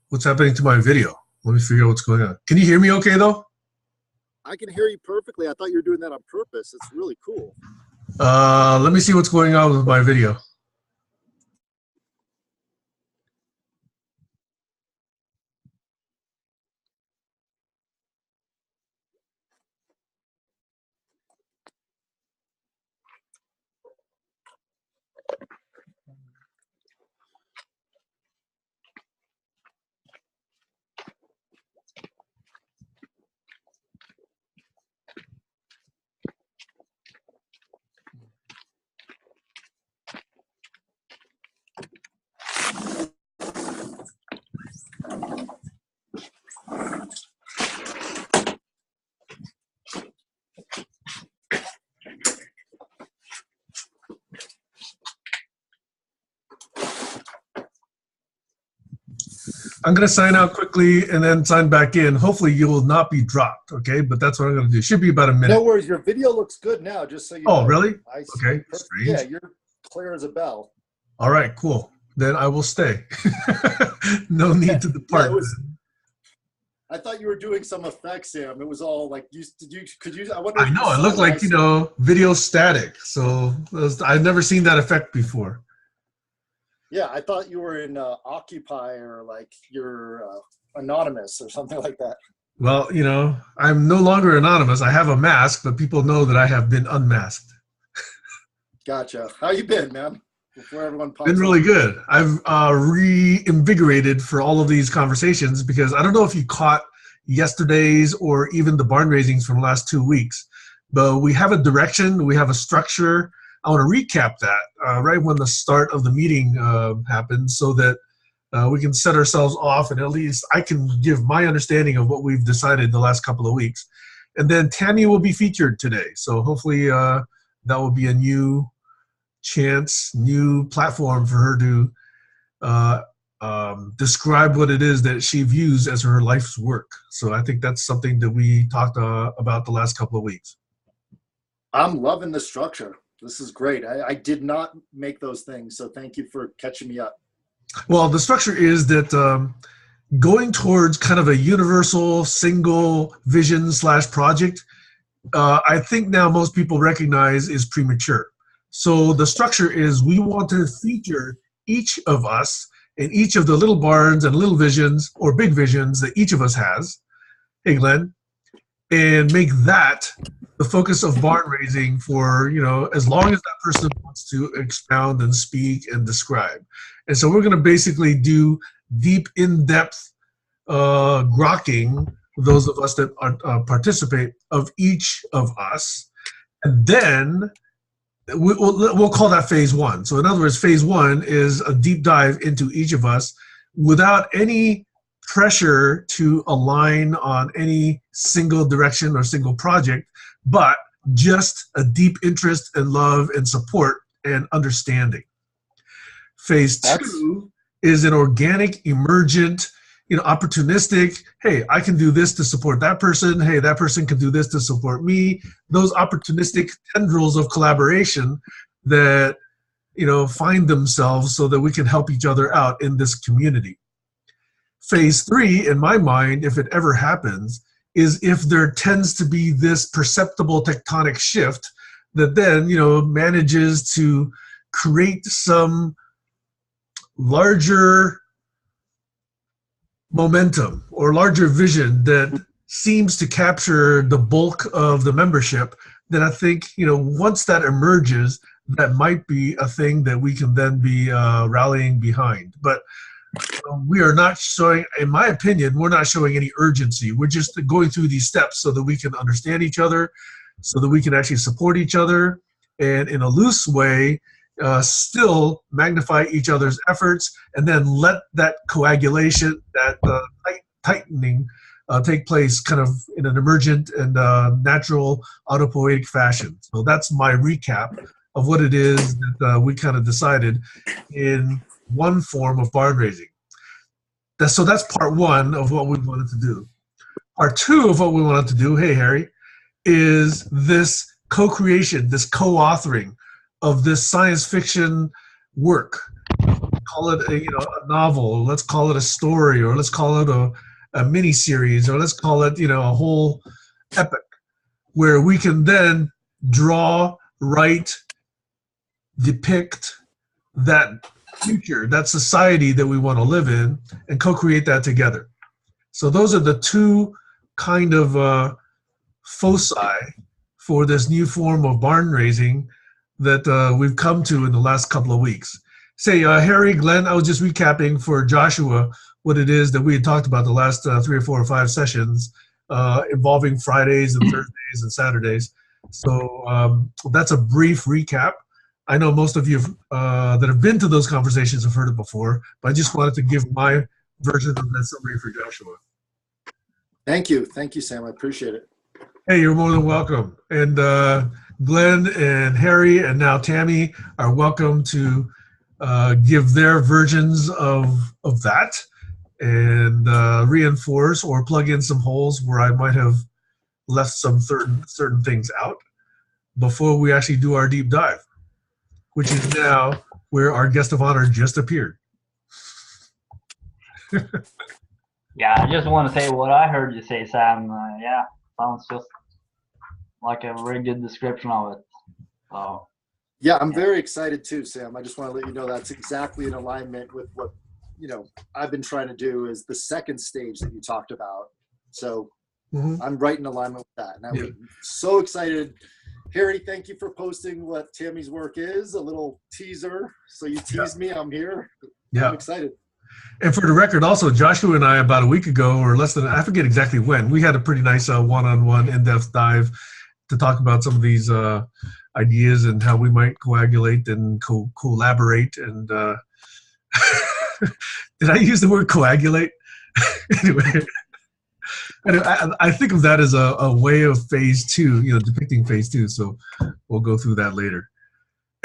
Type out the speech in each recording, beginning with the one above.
What's happening to my video? Let me figure out what's going on. Can you hear me okay though? I can hear you perfectly. I thought you were doing that on purpose. It's really cool. Let me see what's going on with my video. I'm going to sign out quickly and then sign back in. Hopefully you will not be dropped, okay? But that's what I'm going to do. Should be about a minute. No worries. Your video looks good now, just so you know. Oh, really? Okay, strange. Yeah, you're clear as a bell. All right, cool. Then I will stay. No need to depart. Yeah, I thought you were doing some effects, Sam. It was all like, I wonder. I know, it looked like, video static. So I've never seen that effect before. Yeah, I thought you were in Occupy or like you're anonymous or something like that. Well, I'm no longer anonymous. I have a mask, but people know that I have been unmasked. Gotcha. How you been, man? Before everyone pops been really good. I've reinvigorated for all of these conversations because I don't know if you caught yesterday's or even the barn raisings from the last 2 weeks, but we have a direction, we have a structure. I want to recap that right when the start of the meeting happens so that we can set ourselves off and at least I can give my understanding of what we've decided the last couple of weeks. And then Tammy will be featured today. So hopefully that will be a new chance, new platform for her to describe what it is that she views as her life's work. So I think that's something that we talked about the last couple of weeks. I'm loving the structure. This is great. I did not make those things, so thank you for catching me up. Well, the structure is that going towards kind of a universal single vision / project, I think now most people recognize is premature. So the structure is we want to feature each of us in each of the little barns and little visions or big visions that each of us has. Hey, Glenn. And make that the focus of barn raising for, as long as that person wants to expound and speak and describe. And so we're going to basically do deep, in-depth grokking, those of us that participate, of each of us. And then we'll call that phase one. So in other words, phase one is a deep dive into each of us without any pressure to align on any single direction or single project, but just a deep interest and love and support and understanding. Phase two is an organic, emergent, opportunistic, hey, I can do this to support that person. Hey, that person can do this to support me. Those opportunistic tendrils of collaboration that, find themselves so that we can help each other out in this community. Phase three, in my mind, if it ever happens, is if there tends to be this perceptible tectonic shift that then, manages to create some larger momentum or larger vision that seems to capture the bulk of the membership, then I think, once that emerges, that might be a thing that we can then be rallying behind. But we are not showing, in my opinion, we're not showing any urgency. We're just going through these steps so that we can understand each other, so that we can actually support each other, and in a loose way, still magnify each other's efforts, and then let that coagulation, that tightening take place kind of in an emergent and natural autopoietic fashion. So that's my recap of what it is that we kind of decided in one form of barn raising. So that's part one of what we wanted to do. Part two of what we wanted to do, hey Harry, is this co-creation, this co-authoring of this science fiction work. We call it a novel, let's call it a story, or let's call it a mini series, or let's call it a whole epic, where we can then draw, write, depict that future, that society that we want to live in, and co-create that together. So those are the two kind of foci for this new form of barn raising that we've come to in the last couple of weeks. Say, Harry, Glenn, I was just recapping for Joshua what it is that we had talked about the last 3 or 4 or 5 sessions involving Fridays and Thursdays and Saturdays. So that's a brief recap. I know most of you that have been to those conversations have heard it before, but I just wanted to give my version of that summary for Joshua. Thank you, Sam. I appreciate it. Hey, you're more than welcome. And Glenn and Harry and now Tammy are welcome to give their versions of that and reinforce or plug in some holes where I might have left some certain things out before we actually do our deep dive, which is now where our guest of honor just appeared. Yeah, I just want to say what I heard you say, Sam. Yeah, sounds just like a very good description of it. So. Yeah, I'm very excited too, Sam. I just want to let you know that's exactly in alignment with what I've been trying to do is the second stage that you talked about. So I'm right in alignment with that. And I'm so excited. Harry, thank you for posting what Tammy's work is, a little teaser. So you teased me, I'm here. Yeah. I'm excited. And for the record, also, Joshua and I, about a week ago, or less than, I forget exactly when, we had a pretty nice one-on-one in-depth dive to talk about some of these ideas and how we might coagulate and collaborate. And did I use the word coagulate? Anyway, I think of that as a way of phase 2, depicting phase 2. So we'll go through that later.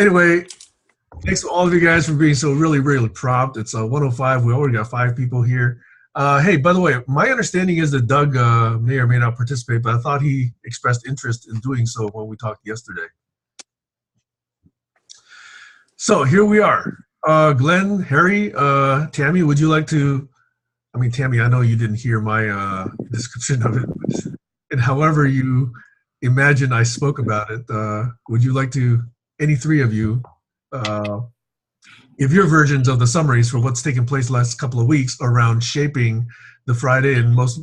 Anyway, thanks to all of you guys for being so really, really prompt. It's 1:05. We already got 5 people here. Hey, by the way, my understanding is that Doug may or may not participate, but I thought he expressed interest in doing so when we talked yesterday. So here we are. Glenn, Harry, Tammy, would you like to, Tammy, I know you didn't hear my description of it, and however you imagine I spoke about it, would you like to, any 3 of you, give your versions of the summaries for what's taken place the last couple of weeks around shaping the Friday and most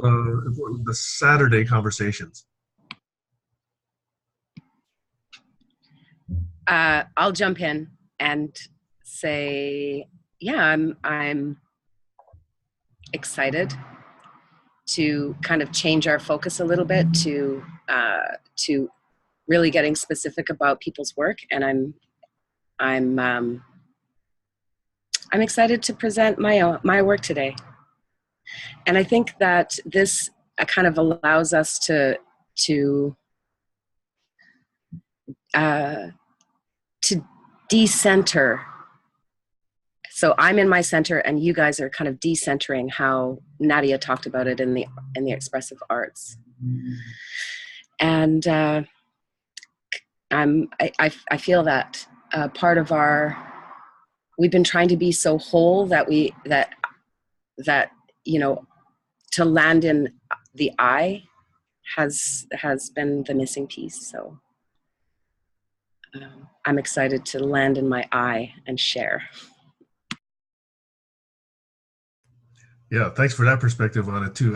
important, the Saturday conversations? I'll jump in and say, yeah, I'm excited to kind of change our focus a little bit to really getting specific about people's work, and I'm excited to present my work today. And I think that this kind of allows us to decenter. So I'm in my center, and you guys are kind of decentering how Nadia talked about it in the expressive arts. And I feel that part of we've been trying to be so whole that to land in the I has been the missing piece. So I'm excited to land in my I and share. Yeah, thanks for that perspective on it too.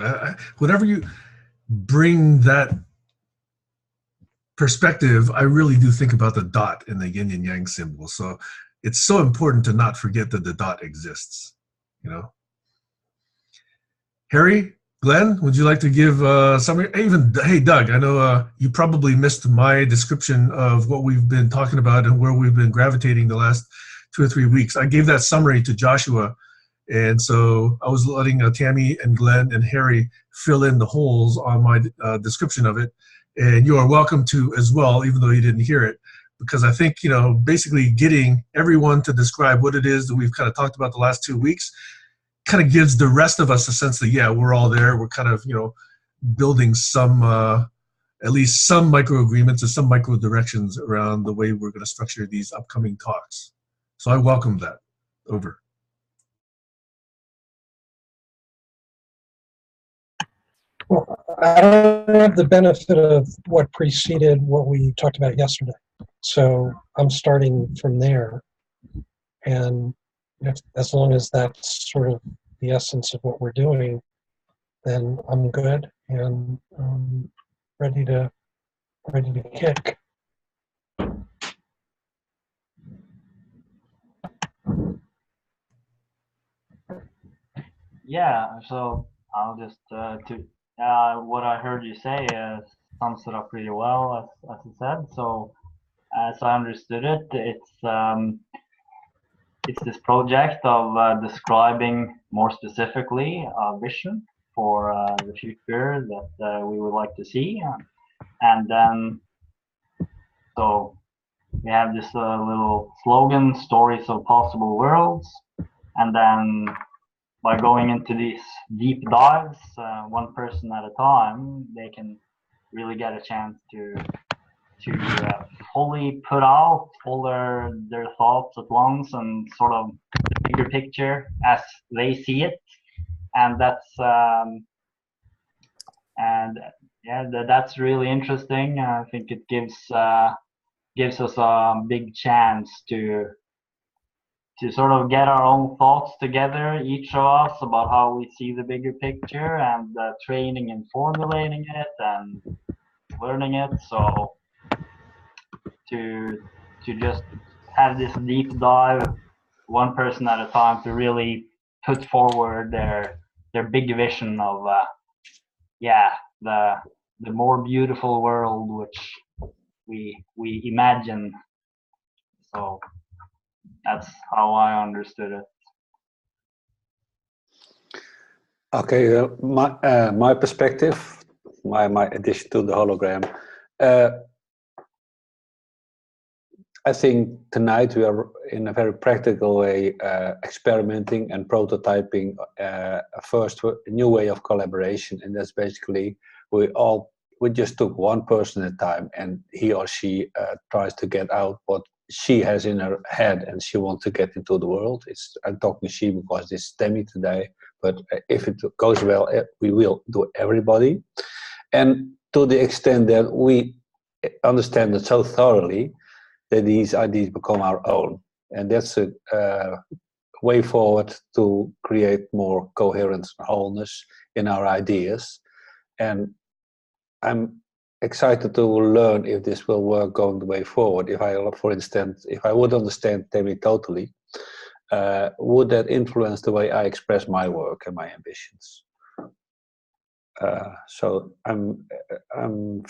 Whenever you bring that perspective, I really do think about the dot in the yin and yang symbol. So it's so important to not forget that the dot exists, Harry, Glenn, would you like to give summary? Hey, Doug, I know you probably missed my description of what we've been talking about and where we've been gravitating the last 2 or 3 weeks. I gave that summary to Joshua, and so I was letting Tammy and Glenn and Harry fill in the holes on my description of it. And you are welcome to as well, even though you didn't hear it, because I think, basically getting everyone to describe what it is that we've kind of talked about the last 2 weeks kind of gives the rest of us a sense that, yeah, we're all there. We're kind of, building some, at least some micro agreements or some micro directions around the way we're going to structure these upcoming talks. So I welcome that. Over. Well, I don't have the benefit of what preceded what we talked about yesterday. So I'm starting from there. And as long as that's sort of the essence of what we're doing, then I'm good and ready to kick. Yeah, so I'll just what I heard you say sums it up pretty well, as you said. So as I understood it, it's this project of describing more specifically a vision for the future that we would like to see, and then so we have this little slogan, stories of possible worlds, and then by going into these deep dives, one person at a time, they can really get a chance to fully put out all their thoughts at once and sort of the bigger picture as they see it, and that's really interesting. I think it gives us a big chance to sort of get our own thoughts together, each of us, about how we see the bigger picture, and training and formulating it and learning it. So to just have this deep dive, one person at a time, to really put forward their big vision of the more beautiful world which we imagine. So that's how I understood it. Okay, my perspective, my addition to the hologram. I think tonight we are in a very practical way experimenting and prototyping a new way of collaboration, and that's basically we just took one person at a time, and he or she tries to get out what she has in her head and she wants to get into the world. I'm talking she because this is Tammy today, but if it goes well, we will do everybody. And to the extent that we understand it so thoroughly that these ideas become our own. And that's a way forward to create more coherence and wholeness in our ideas. And I'm excited to learn if this will work going the way forward. For instance, if I would understand Tammy totally, would that influence the way I express my work and my ambitions? So I'm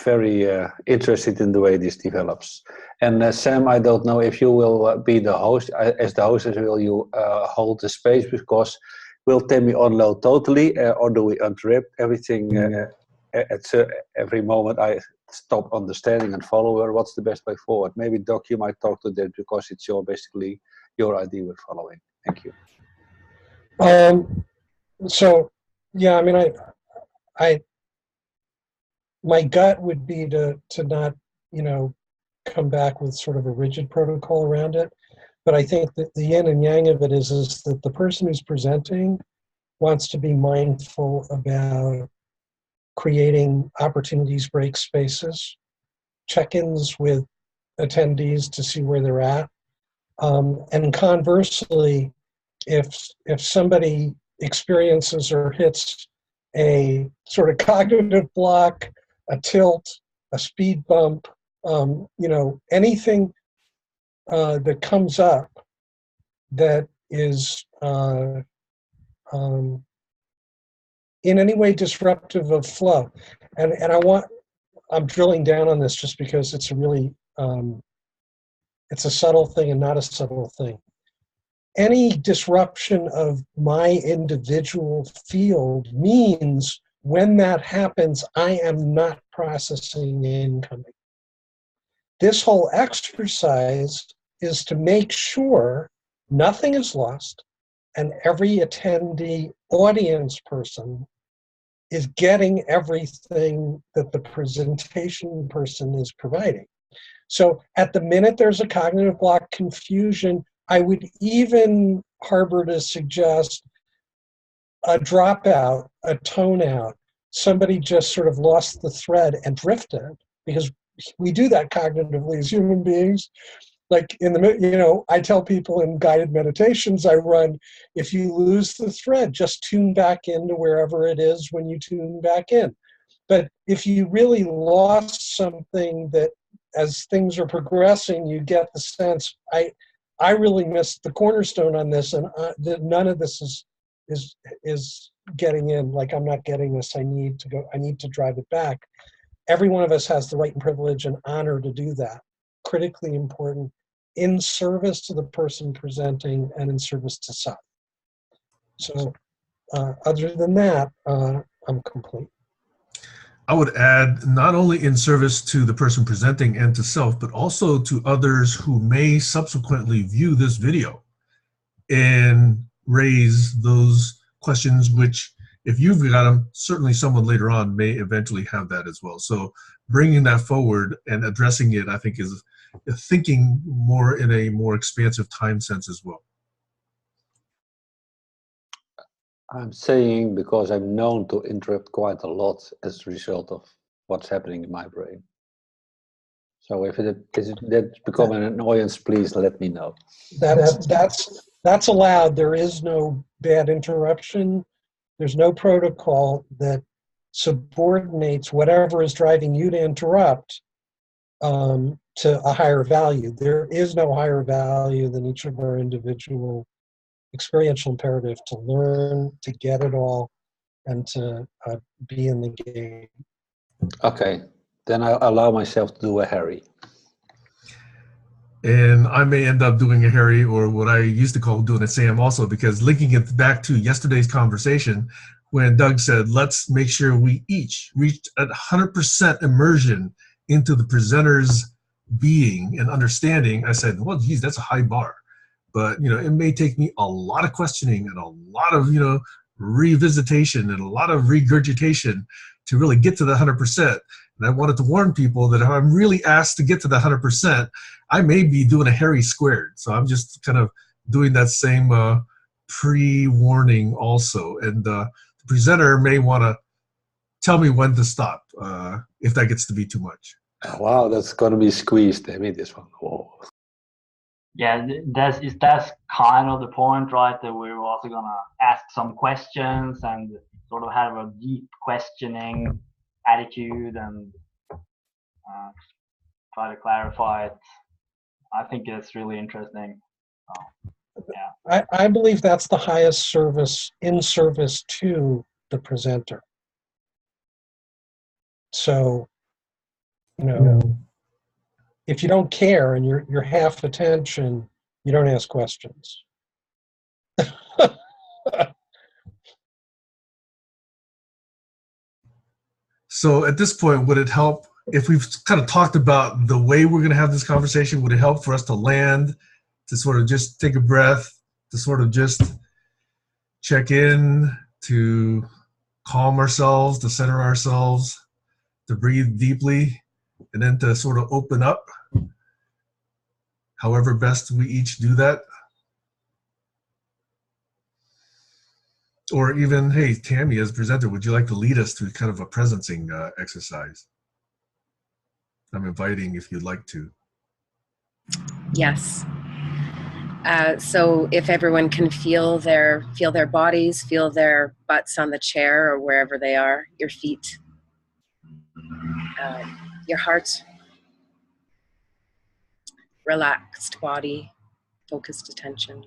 very interested in the way this develops. And Sam, I don't know if you will be the host. As the hostess, will you hold the space? Because will Tammy unload totally, or do we interrupt everything? At every moment I stop understanding and follow her. What's the best way forward? Maybe Doc, you might talk to that because it's basically your idea with following. Thank you. So yeah, I mean, my gut would be to not, come back with sort of a rigid protocol around it. But I think that the yin and yang of it is that the person who's presenting wants to be mindful about creating opportunities, break spaces, check-ins with attendees to see where they're at. And conversely, if somebody experiences or hits a sort of cognitive block, a tilt, a speed bump, anything that comes up that is in any way disruptive of flow. And I'm drilling down on this just because it's a really, it's a subtle thing and not a subtle thing. Any disruption of my individual field means when that happens, I am not processing incoming. This whole exercise is to make sure nothing is lost and every attendee audience person is getting everything that the presentation person is providing. So at the minute there's a cognitive block, confusion, I would even harbor to suggest a dropout, a tone out. Somebody just sort of lost the thread and drifted, because we do that cognitively as human beings. Like I tell people in guided meditations I run, if you lose the thread, just tune back into wherever it is when you tune back in. But if you really lost something, that as things are progressing, you get the sense, I really missed the cornerstone on this, and none of this is getting in. Like, I'm not getting this. I need to drive it back. Every one of us has the right and privilege and honor to do that. Critically important, in service to the person presenting and in service to self. So other than that, I'm complete. I would add, not only in service to the person presenting and to self, but also to others who may subsequently view this video and raise those questions, which, if you've got them, certainly someone later on may eventually have that as well. So bringing that forward and addressing it, I think, is thinking more in a more expansive time sense as well. I'm saying because I'm known to interrupt quite a lot as a result of what's happening in my brain. So if that's become an annoyance, please let me know. That's allowed. There is no bad interruption. There's no protocol that subordinates whatever is driving you to interrupt to a higher value. There is no higher value than each of our individual experiential imperative to learn, to get it all, and to be in the game. Okay, then I allow myself to do a Harry. And I may end up doing a Harry, or what I used to call doing a Sam also, because linking it back to yesterday's conversation when Doug said, let's make sure we each reach 100% immersion into the presenter's being and understanding. I said, well, geez, that's a high bar. But, it may take me a lot of questioning and a lot of, revisitation and a lot of regurgitation to really get to the 100%. And I wanted to warn people that if I'm really asked to get to the 100%, I may be doing a Harry squared. So I'm just kind of doing that same pre-warning also. And the presenter may want to tell me when to stop if that gets to be too much. Wow, that's going to be squeezed. I mean, this one. Whoa. Yeah, that's kind of the point, right? That we're also gonna ask some questions and sort of have a deep questioning attitude and try to clarify it. I think it's really interesting. Yeah. I believe that's the highest service, in service to the presenter. So, if you don't care and you're half attention, you don't ask questions. So at this point, would it help if we've kind of talked about the way we're going to have this conversation? Would it help for us to land, to sort of just take a breath, to sort of just check in, to calm ourselves, to center ourselves, to breathe deeply, and then to sort of open up, however best we each do that? Or even, hey, Tammy, as presenter, would you like to lead us through kind of a presencing exercise? I'm inviting if you'd like to. Yes. So if everyone can feel their bodies, feel their butts on the chair or wherever they are, your feet, your heart, relaxed body, focused attention.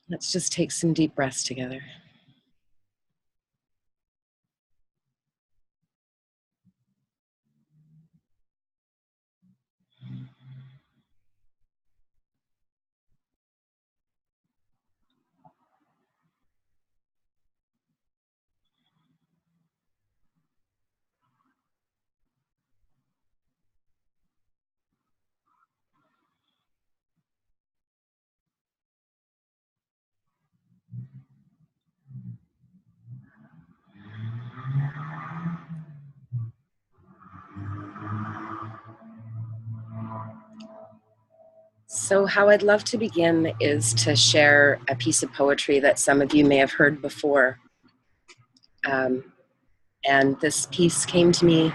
Let's just take some deep breaths together. So how I'd love to begin is to share a piece of poetry that some of you may have heard before. And this piece came to me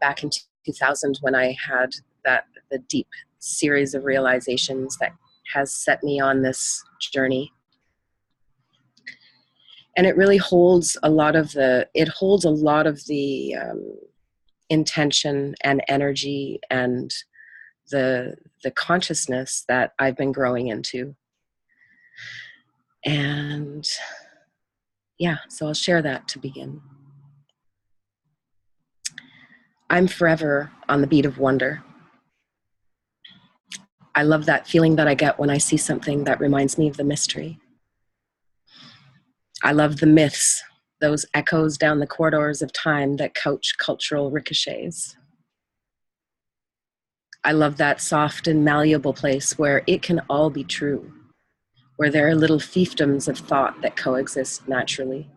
back in 2000 when I had the deep series of realizations that has set me on this journey. And it really holds a lot of the intention and energy and the consciousness that I've been growing into. And yeah, so I'll share that to begin. I'm forever on the beat of wonder. I love that feeling that I get when I see something that reminds me of the mystery. I love the myths, those echoes down the corridors of time that couch cultural ricochets. I love that soft and malleable place where it can all be true, where there are little fiefdoms of thought that coexist naturally.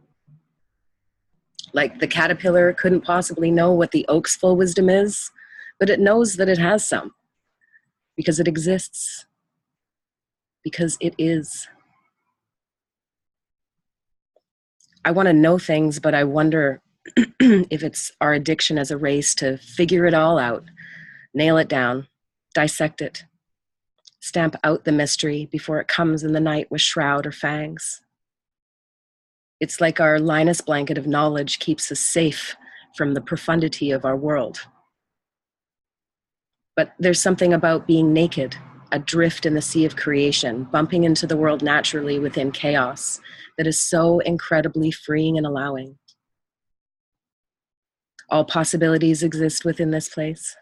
Like the caterpillar couldn't possibly know what the oak's full wisdom is, but it knows that it has some, because it exists, because it is. I want to know things, but I wonder if it's our addiction as a race to figure it all out, nail it down, dissect it, stamp out the mystery before it comes in the night with shroud or fangs. It's like our Linus blanket of knowledge keeps us safe from the profundity of our world. But there's something about being naked, adrift in the sea of creation, bumping into the world naturally within chaos, that is so incredibly freeing and allowing. All possibilities exist within this place.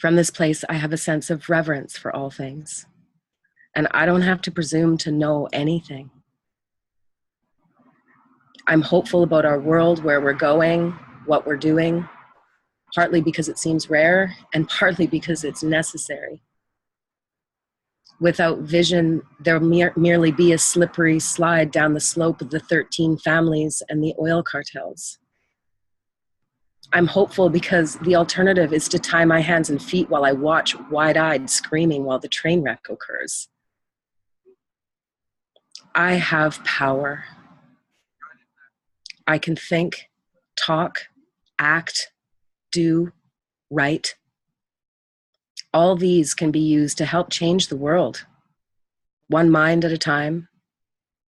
From this place, I have a sense of reverence for all things, and I don't have to presume to know anything. I'm hopeful about our world, where we're going, what we're doing, partly because it seems rare and partly because it's necessary. Without vision, there'll merely be a slippery slide down the slope of the 13 families and the oil cartels. I'm hopeful because the alternative is to tie my hands and feet while I watch wide-eyed screaming while the train wreck occurs. I have power. I can think, talk, act, do, write. All these can be used to help change the world, one mind at a time,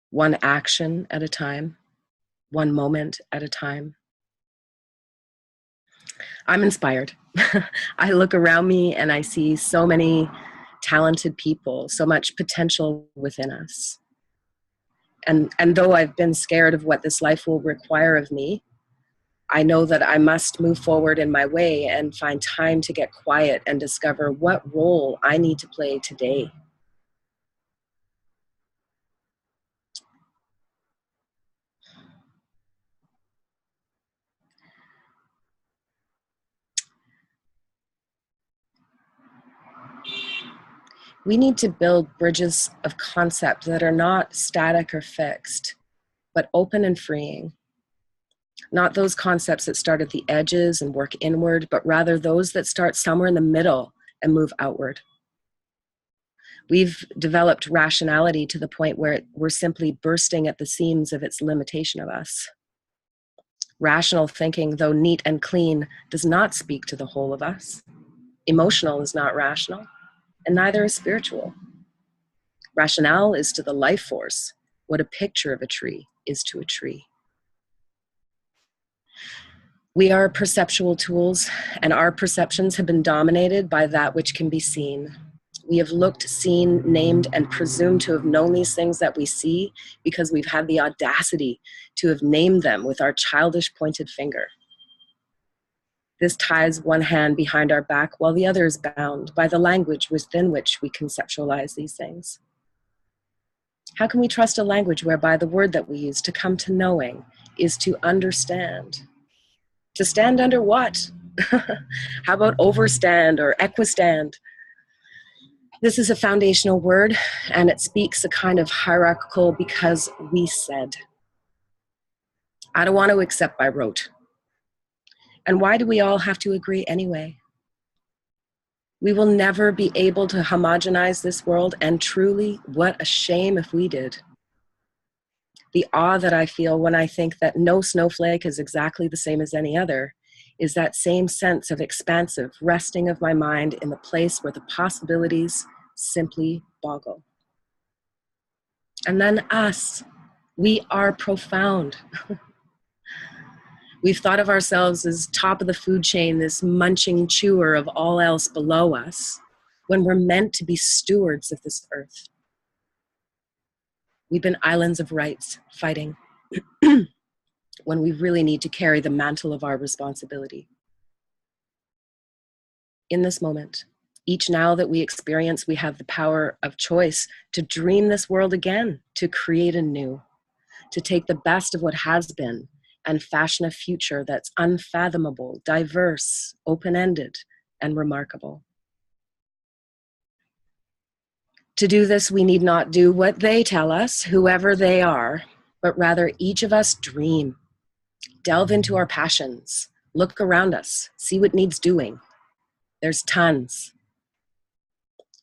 one action at a time, one moment at a time. I'm inspired. I look around me and I see so many talented people, so much potential within us. And though I've been scared of what this life will require of me, I know that I must move forward in my way and find time to get quiet and discover what role I need to play today. We need to build bridges of concept that are not static or fixed, but open and freeing. Not those concepts that start at the edges and work inward, but rather those that start somewhere in the middle and move outward. We've developed rationality to the point where we're simply bursting at the seams of its limitation of us. Rational thinking, though neat and clean, does not speak to the whole of us. Emotional is not rational, and neither is spiritual. Rationale is to the life force what a picture of a tree is to a tree. We are perceptual tools, and our perceptions have been dominated by that which can be seen. We have looked, seen, named, and presumed to have known these things that we see because we've had the audacity to have named them with our childish pointed finger. This ties one hand behind our back while the other is bound by the language within which we conceptualize these things. How can we trust a language whereby the word that we use to come to knowing is to understand? To stand under what? How about overstand or equistand? This is a foundational word, and it speaks a kind of hierarchical because we said. I don't want to accept by rote. And why do we all have to agree anyway? We will never be able to homogenize this world, and truly, what a shame if we did. The awe that I feel when I think that no snowflake is exactly the same as any other is that same sense of expansive resting of my mind in the place where the possibilities simply boggle. And then us, we are profound. We've thought of ourselves as top of the food chain, this munching chewer of all else below us, when we're meant to be stewards of this earth. We've been islands of rights fighting when we really need to carry the mantle of our responsibility. In this moment, each now that we experience, we have the power of choice to dream this world again, to create anew, to take the best of what has been and fashion a future that's unfathomable, diverse, open-ended, and remarkable. To do this, we need not do what they tell us, whoever they are, but rather each of us dream, delve into our passions, look around us, see what needs doing. There's tons.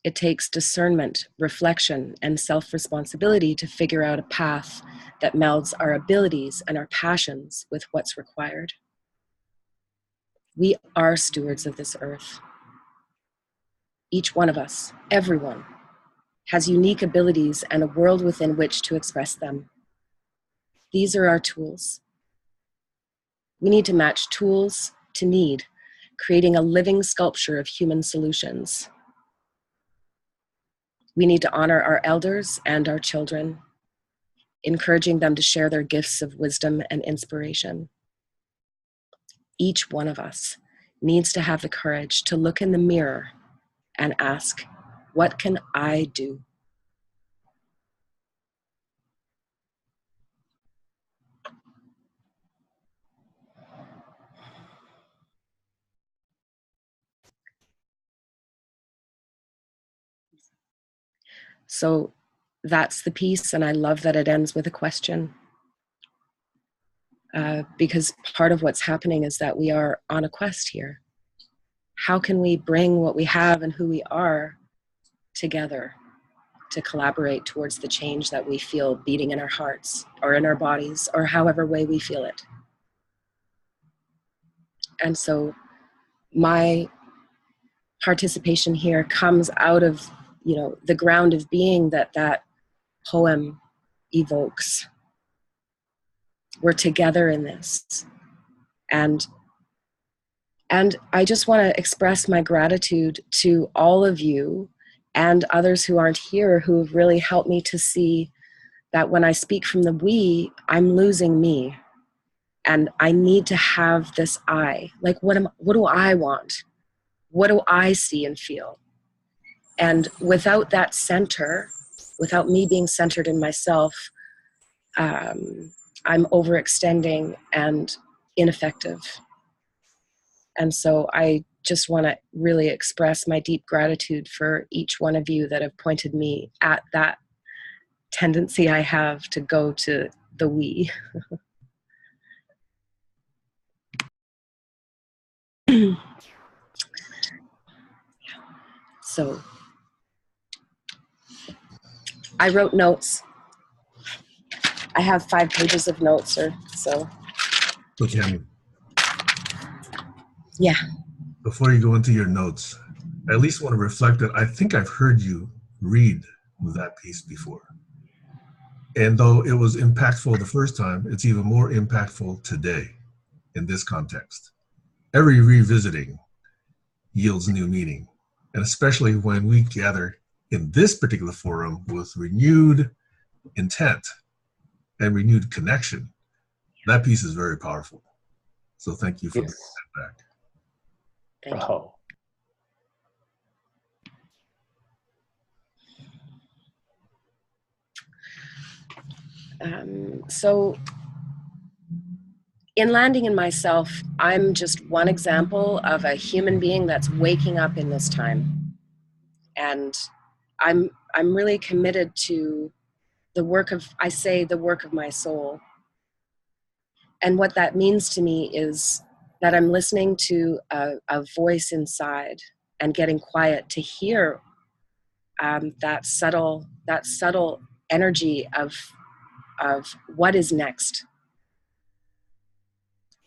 It takes discernment, reflection, and self-responsibility to figure out a path that melds our abilities and our passions with what's required. We are stewards of this earth. Each one of us, everyone, has unique abilities and a world within which to express them. These are our tools. We need to match tools to need, creating a living sculpture of human solutions. We need to honor our elders and our children, encouraging them to share their gifts of wisdom and inspiration. Each one of us needs to have the courage to look in the mirror and ask, what can I do? So that's the piece, and I love that it ends with a question. Because part of what's happening is that we are on a quest here. How can we bring what we have and who we are together to collaborate towards the change that we feel beating in our hearts or in our bodies or however way we feel it? And so my participation here comes out of, the ground of being that poem evokes. We're together in this. And I just want to express my gratitude to all of you and others who aren't here who have really helped me to see that when I speak from the we, I'm losing me. And I need to have this I. Like, what do I want? What do I see and feel? And without that center, without me being centered in myself, I'm overextending and ineffective. And so I just want to really express my deep gratitude for each one of you that have pointed me at that tendency I have to go to the we. So I wrote notes. I have 5 pages of notes or so. So Tammy, Yeah. before you go into your notes, I at least want to reflect that I think I've heard you read that piece before. And though it was impactful the first time, it's even more impactful today in this context. Every revisiting yields new meaning, and especially when we gather in this particular forum with renewed intent and renewed connection, that piece is very powerful. So thank you for bringing that back. Thank you. So in landing in myself, I'm just one example of a human being that's waking up in this time. And I'm really committed to the work of my soul. And what that means to me is that I'm listening to a voice inside and getting quiet to hear that subtle energy of what is next.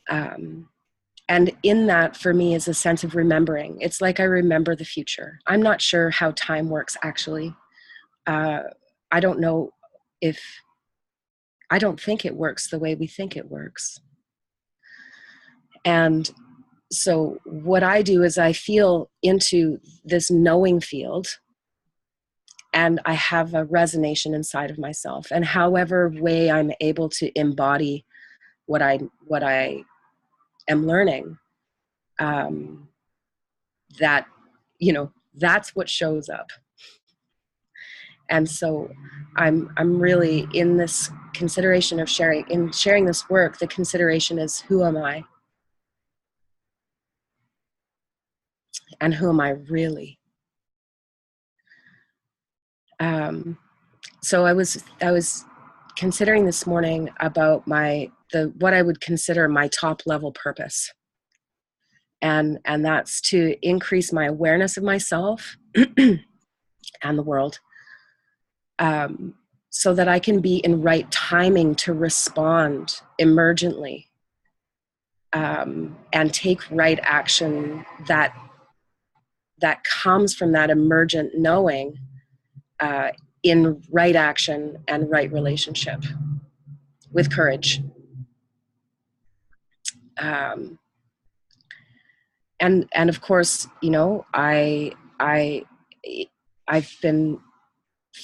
And in that, for me, is a sense of remembering. It's like I remember the future. I'm not sure how time works, actually. I don't know I don't think it works the way we think it works. And so what I do is I feel into this knowing field, and I have a resonation inside of myself. And however way I'm able to embody what I am learning, that, that's what shows up. And so I'm really in this consideration of sharing this work. The consideration is, who am I? And who am I really? So I was considering this morning about what I would consider my top level purpose. And that's to increase my awareness of myself and the world, so that I can be in right timing to respond emergently, and take right action that comes from that emergent knowing, in right action and right relationship with courage. And of course, I've been,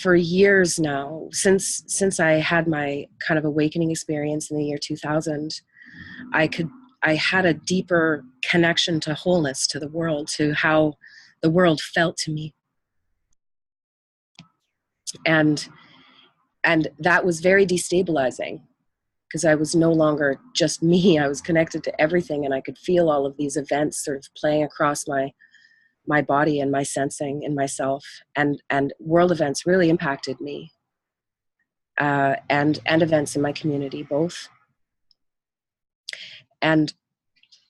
for years now, since I had my kind of awakening experience in the year 2000, I had a deeper connection to wholeness, to the world, to how the world felt to me. And that was very destabilizing, because I was no longer just me. I was connected to everything, and I could feel all of these events sort of playing across my body and my sensing in myself, and world events really impacted me, and events in my community, both. And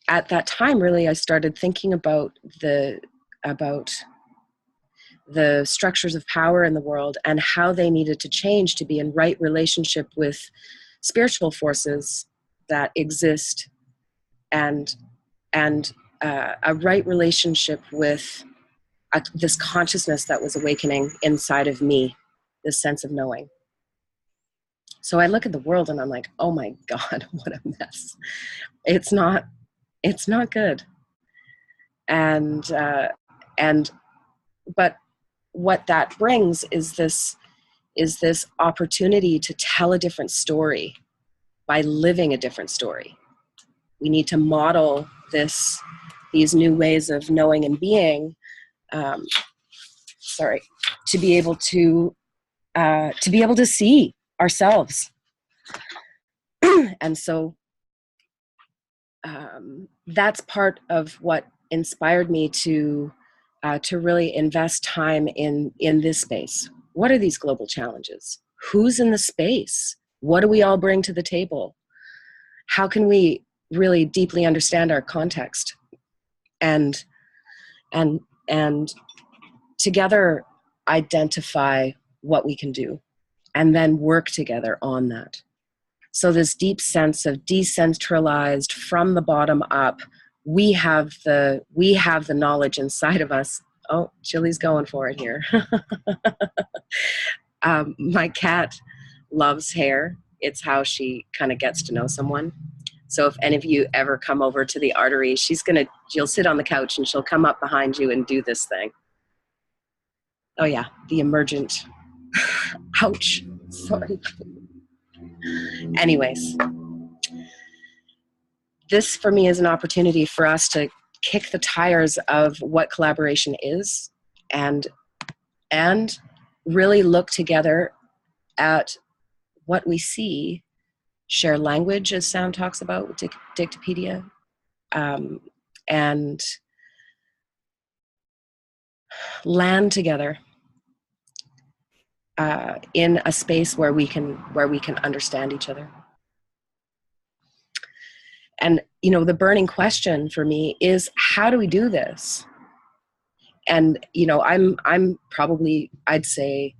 at that time, really, I started thinking about the structures of power in the world and how they needed to change to be in right relationship with spiritual forces that exist, and a right relationship with this consciousness that was awakening inside of me, this sense of knowing. So I look at the world and I'm like, oh my God, what a mess. It's not good. But what that brings is this opportunity to tell a different story by living a different story. We need to model these new ways of knowing and being, to be able to see ourselves. And so that's part of what inspired me to really invest time in this space. What are these global challenges? Who's in the space? What do we all bring to the table? How can we really deeply understand our context, and together identify what we can do, and then work together on that? So this deep sense of decentralized, from the bottom up, we have the knowledge inside of us. Oh, Chili's going for it here. My cat loves hair. It's how she kind of gets to know someone. So if any of you ever come over to the artery, she'll sit on the couch and she'll come up behind you and do this thing. Oh yeah, the emergent. Ouch. Sorry. Anyways, this for me is an opportunity for us to kick the tires of what collaboration is, and really look together at what we see, share language, as Sam talks about with Dictopedia, and land together in a space where we can understand each other. And the burning question for me is, how do we do this? And, you know, I'm probably, I'd say,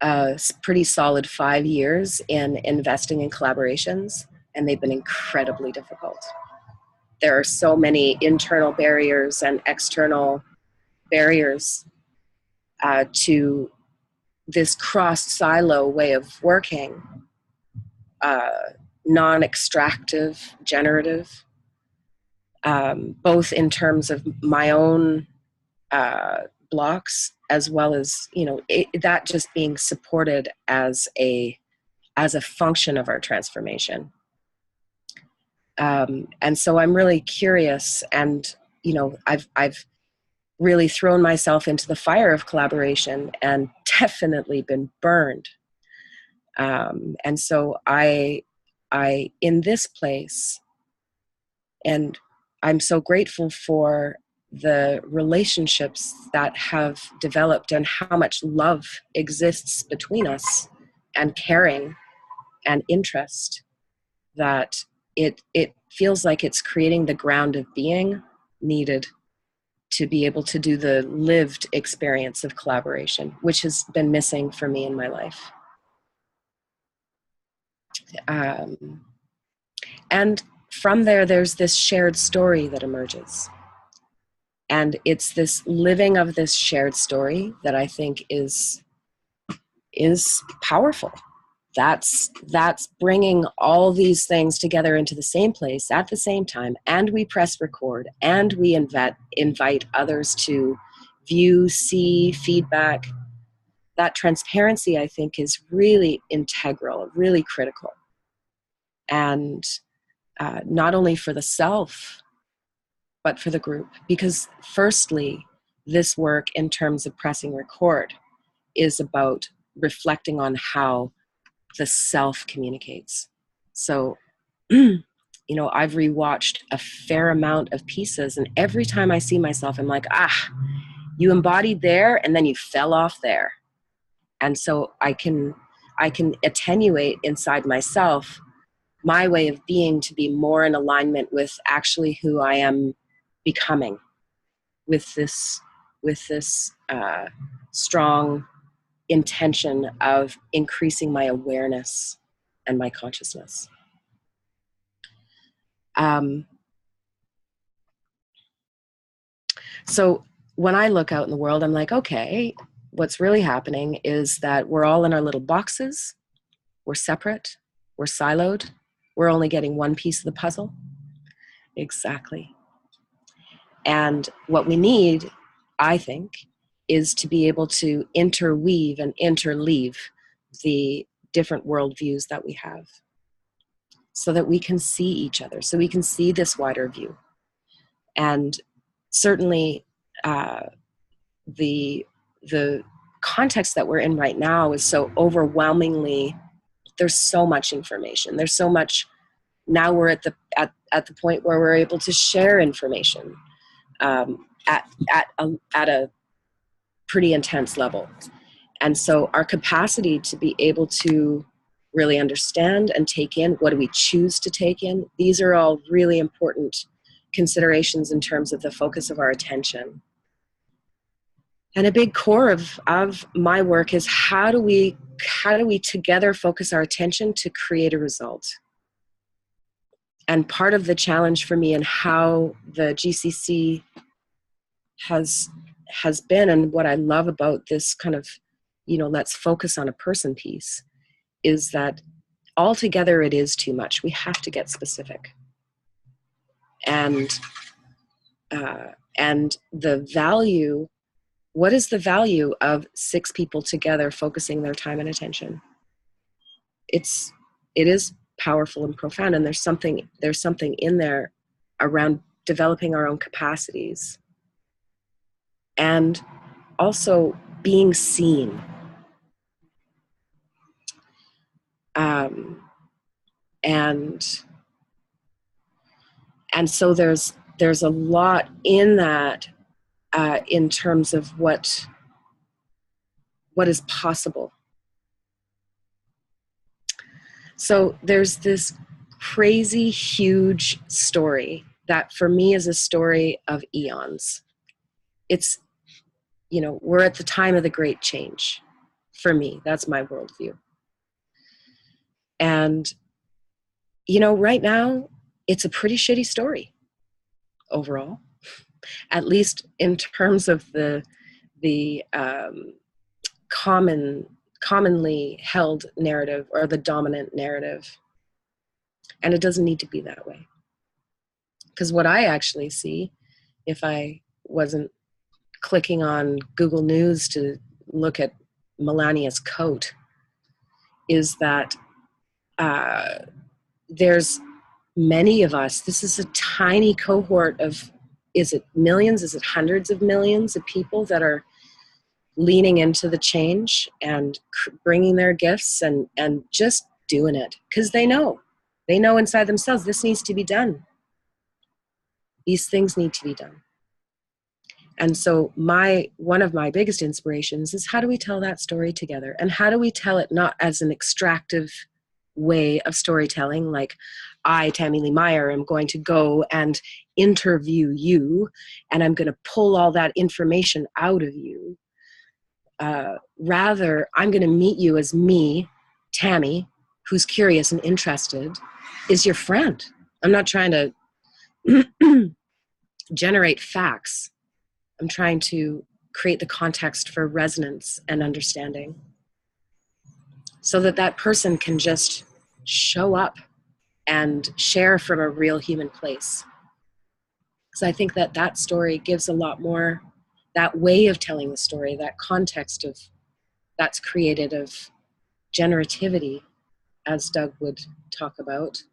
a pretty solid 5 years in investing in collaborations, and they've been incredibly difficult. There are so many internal barriers and external barriers to this cross-silo way of working, non-extractive, generative, both in terms of my own blocks, as well as, you know, that just being supported as a function of our transformation. And so I'm really curious, and, you know, I've really thrown myself into the fire of collaboration and definitely been burned. And so I in this place, and I'm so grateful for the relationships that have developed and how much love exists between us, and caring and interest, that it feels like it's creating the ground of being needed to be able to do the lived experience of collaboration, which has been missing for me in my life. And from there's this shared story that emerges. And it's this living of this shared story that I think is powerful. That's bringing all these things together into the same place at the same time, and we press record, and we invite others to view, see, feedback. That transparency, I think, is really integral, really critical. And not only for the self, but for the group. Because firstly, this work in terms of pressing record is about reflecting on how the self communicates. So, you know, I've rewatched a fair amount of pieces, and every time I see myself, I'm like, you embodied there and then you fell off there. And so I can attenuate inside myself my way of being to be more in alignment with actually who I am becoming, with this strong intention of increasing my awareness and my consciousness. So when I look out in the world, I'm like, okay, what's really happening is that we're all in our little boxes. We're separate. We're siloed. We're only getting one piece of the puzzle. Exactly. And what we need, I think, is to be able to interweave and interleave the different worldviews that we have, so that we can see each other, so we can see this wider view. And certainly the context that we're in right now is so overwhelmingly, there's so much information. There's so much, now we're at the point where we're able to share information at a pretty intense level. And so our capacity to be able to really understand and take in, what do we choose to take in? These are all really important considerations in terms of the focus of our attention. And a big core of my work is how do we together focus our attention to create a result? And part of the challenge for me and how the GCC has been, and what I love about this kind of, you know, let's focus on a person piece, is that altogether it is too much. We have to get specific. And the value, what is the value of 6 people together focusing their time and attention? It is powerful and profound, and there's something in there around developing our own capacities and also being seen. And so there's a lot in that in terms of what is possible. So there's this crazy huge story that for me is a story of eons. It's we're at the time of the great change. For me, that's my worldview. And, right now, it's a pretty shitty story overall, at least in terms of the commonly held narrative or the dominant narrative. And it doesn't need to be that way. Because what I actually see, if I wasn't clicking on Google News to look at Melania's coat, is that there's many of us, this is a tiny cohort of, is it millions, is it hundreds of millions of people that are leaning into the change and bringing their gifts and just doing it because they know inside themselves this needs to be done. These things need to be done. And so one of my biggest inspirations is, how do we tell that story together? And how do we tell it not as an extractive way of storytelling, like I, Tammy Lee Meyer, am going to go and interview you and I'm going to pull all that information out of you. Rather, I'm going to meet you as me, Tammy, who's curious and interested, is your friend. I'm not trying to generate facts. I'm trying to create the context for resonance and understanding so that person can just show up and share from a real human place. Because I think that story gives a lot more, that way of telling the story, that context that's created of generativity, as Doug would talk about,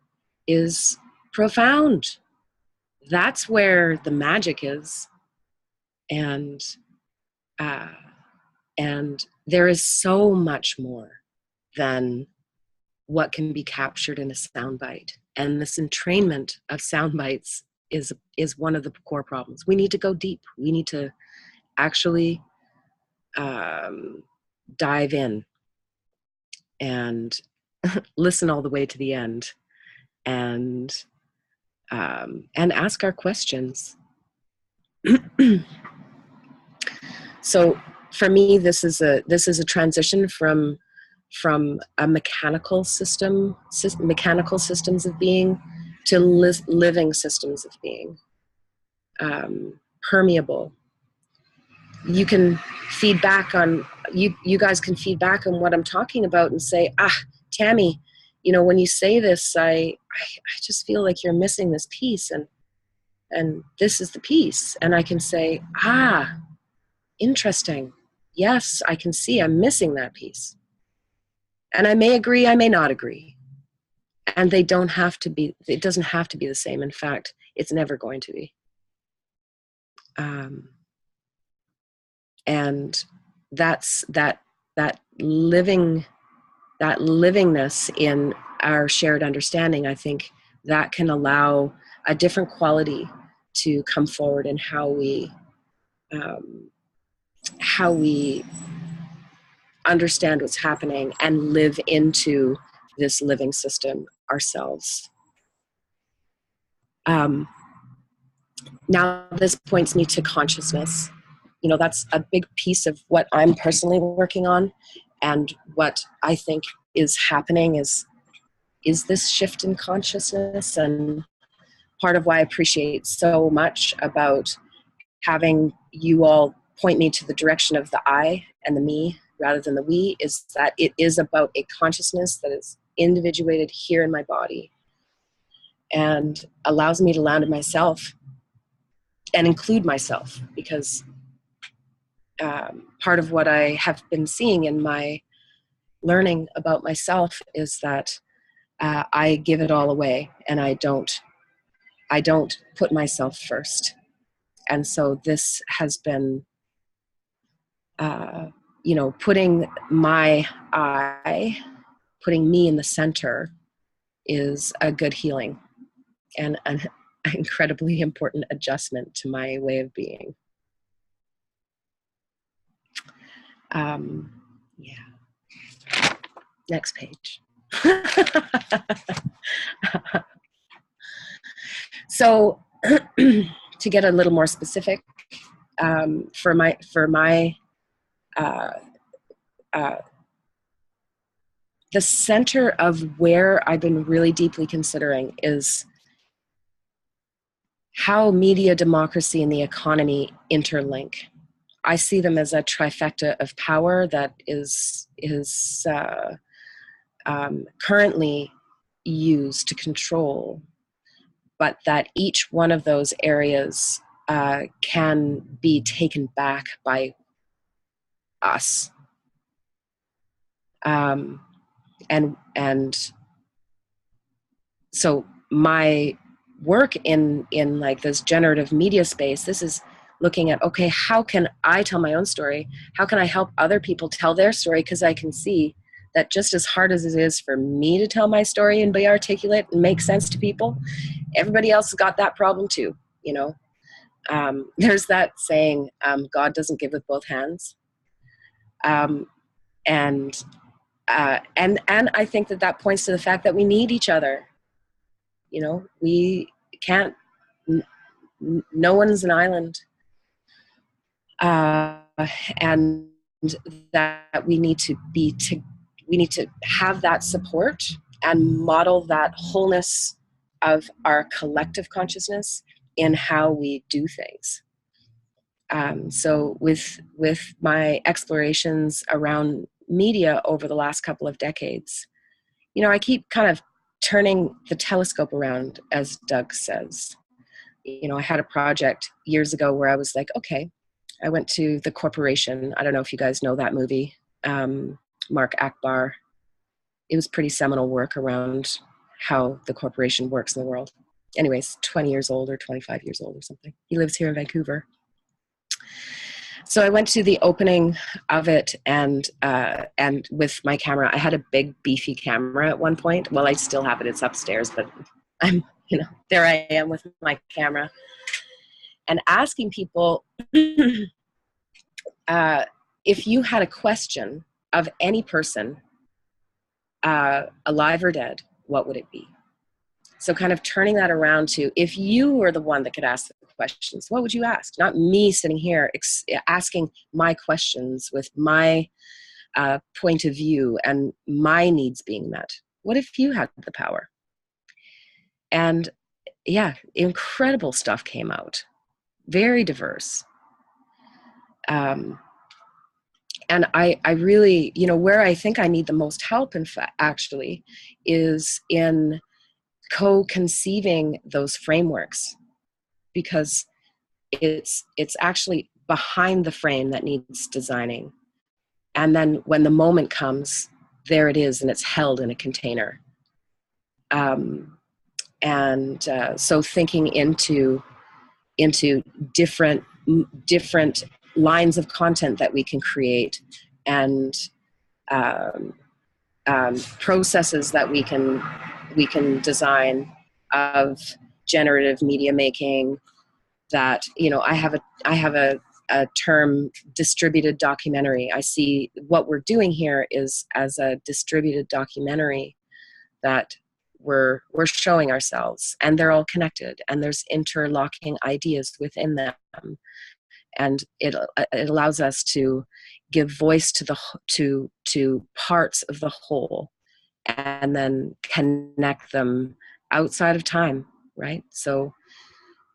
is profound. That's where the magic is. And there is so much more than what can be captured in a soundbite. And this entrainment of sound bites is one of the core problems. We need to go deep. We need to actually dive in and listen all the way to the end and ask our questions. So for me, this is a transition from a mechanical systems of being to living systems of being, permeable. You can feed back on, you guys can feed back on what I'm talking about and say, Tammy, when you say this, I just feel like you're missing this piece, and this is the piece. And I can say, interesting. Yes, I can see I'm missing that piece. And I may agree, I may not agree. And it doesn't have to be the same. In fact, it's never going to be. And that's that livingness in our shared understanding. I think that can allow a different quality to come forward in how we understand what's happening and live into this living system ourselves. Now this points me to consciousness. That's a big piece of what I'm personally working on, and what I think is happening is this shift in consciousness. And part of why I appreciate so much about having you all point me to the direction of the I and the me rather than the we is that it is about a consciousness that is individuated here in my body and allows me to land in myself and include myself, because part of what I have been seeing in my learning about myself is that I give it all away, and I don't put myself first. And so this has been, putting putting me in the center is a good healing and an incredibly important adjustment to my way of being. Next page. So to get a little more specific, for my the center of where I've been really deeply considering is how media, democracy, and the economy interlink. I see them as a trifecta of power that is currently used to control, but that each one of those areas can be taken back by us. And so my work in like this generative media space, this is looking at, okay, how can I tell my own story? How can I help other people tell their story? Because I can see that just as hard as it is for me to tell my story and be articulate and make sense to people, everybody else has got that problem too, you know. There's that saying, God doesn't give with both hands. And I think that points to the fact that we need each other. You know, we can't, no one's an island. And that we need to we need to have that support and model that wholeness of our collective consciousness in how we do things. So with my explorations around media over the last couple of decades, you know, I keep kind of turning the telescope around, as Doug says. You know, I had a project years ago where I was like, okay, I went to The Corporation. I don't know if you guys know that movie, Mark Akbar. It was pretty seminal work around how the corporation works in the world. Anyways, 20 years old or 25 years old or something. He lives here in Vancouver. So I went to the opening of it, and with my camera, I had a big beefy camera at one point. Well, I still have it; it's upstairs, but I'm, you know, there I am with my camera, and asking people if you had a question of any person, alive or dead, what would it be? So kind of turning that around to, if you were the one that could ask the questions, what would you ask? Not me sitting here asking my questions with my point of view and my needs being met. What if you had the power? And yeah, incredible stuff came out. Very diverse. And I really, you know, where I think I need the most help, in fact, actually, is in co-conceiving those frameworks, because it's actually behind the frame that needs designing. And then when the moment comes, there it is, and it's held in a container. So thinking into different lines of content that we can create, and processes that we can design of generative media making. That, you know, I have a term, distributed documentary. I see what we're doing here is as a distributed documentary that we're showing ourselves, and they're all connected, and there's interlocking ideas within them, and it allows us to give voice to parts of the whole, and then connect them outside of time, right? So,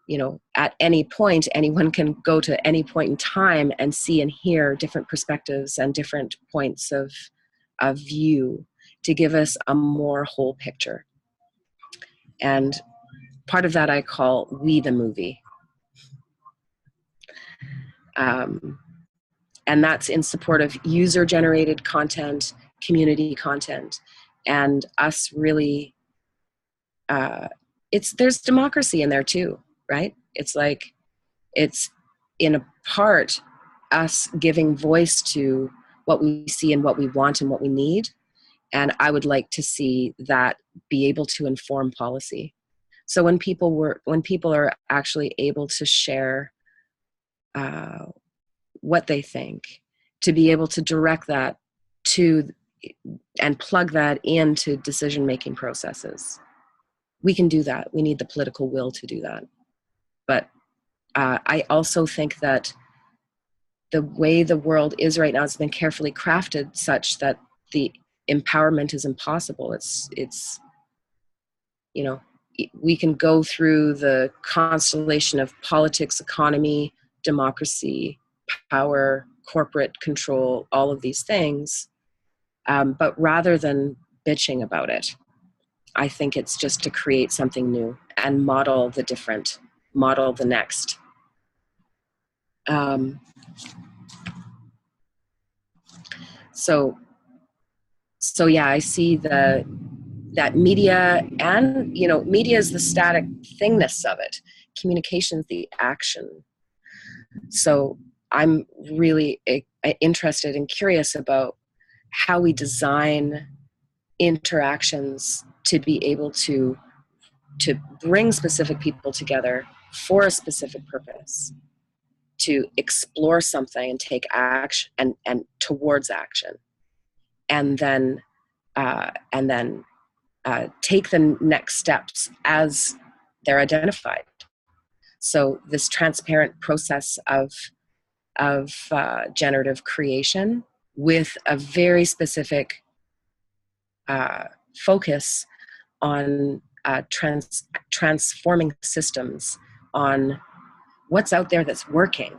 you know, at any point, anyone can go to any point in time and see and hear different perspectives and different points of view to give us a more whole picture. And part of that I call We the Movie. And that's in support of user-generated content, community content, and us really, there's democracy in there too, right? It's like, it's in a part us giving voice to what we see and what we want and what we need. And I would like to see that be able to inform policy. So when people are actually able to share what they think, to be able to direct that to and plug that into decision-making processes, we can do that. We need the political will to do that. But I also think that the way the world is right now has been carefully crafted such that the empowerment is impossible. It's you know, we can go through the constellation of politics, economy, democracy, power, corporate control, all of these things. But rather than bitching about it, I think it's just to create something new and model the different, model the next. So yeah, I see that media, and media is the static thingness of it. Communication is the action. So I'm really interested and curious about how we design interactions to be able to bring specific people together for a specific purpose, to explore something and take action and towards action, and then take the next steps as they're identified. So this transparent process of generative creation with a very specific focus on transforming systems, on what's out there that's working,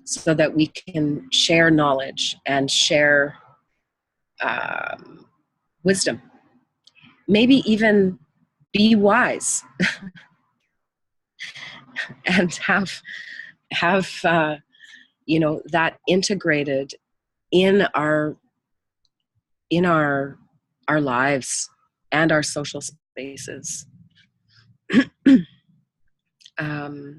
so that we can share knowledge and share wisdom. Maybe even be wise and have that integrated in our lives and our social spaces. And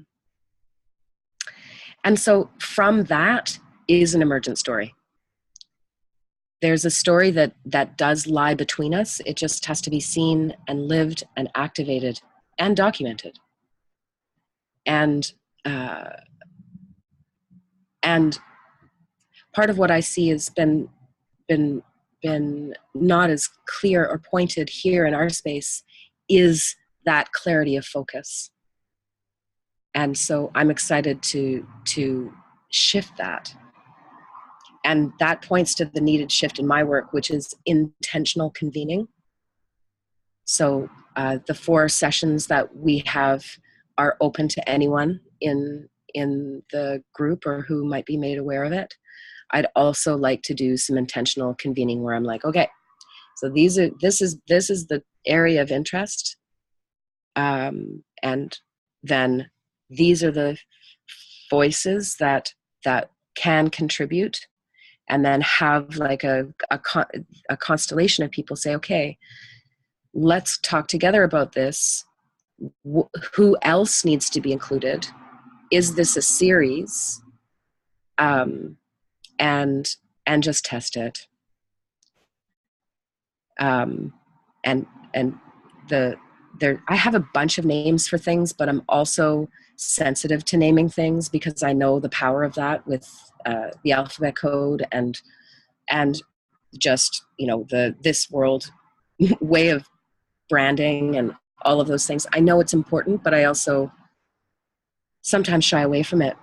so from that is an emergent story. There's a story that does lie between us. It just has to be seen and lived and activated and documented. And part of what I see has been not as clear or pointed here in our space is that clarity of focus. And so I'm excited to shift that. And that points to the needed shift in my work, which is intentional convening. So the 4 sessions that we have are open to anyone in the group or who might be made aware of it. I'd also like to do some intentional convening where I'm like, okay, so this is the area of interest, and then these are the voices that can contribute, and then have like a constellation of people say, okay, let's talk together about this. Who else needs to be included? Is this a series? And just test it. I have a bunch of names for things, but I'm also sensitive to naming things because I know the power of that with the alphabet code and just this world way of branding and all of those things. I know it's important, but I also sometimes shy away from it.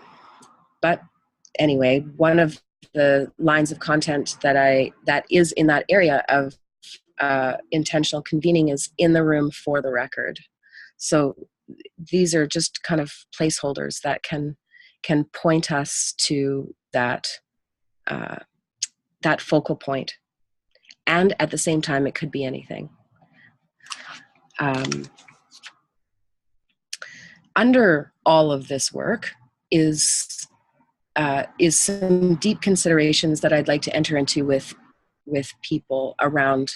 But anyway, one of the lines of content that is in that area of intentional convening is in the room for the record. So these are just kind of placeholders that can point us to that focal point. And at the same time, it could be anything. Under all of this work is some deep considerations that I'd like to enter into with people around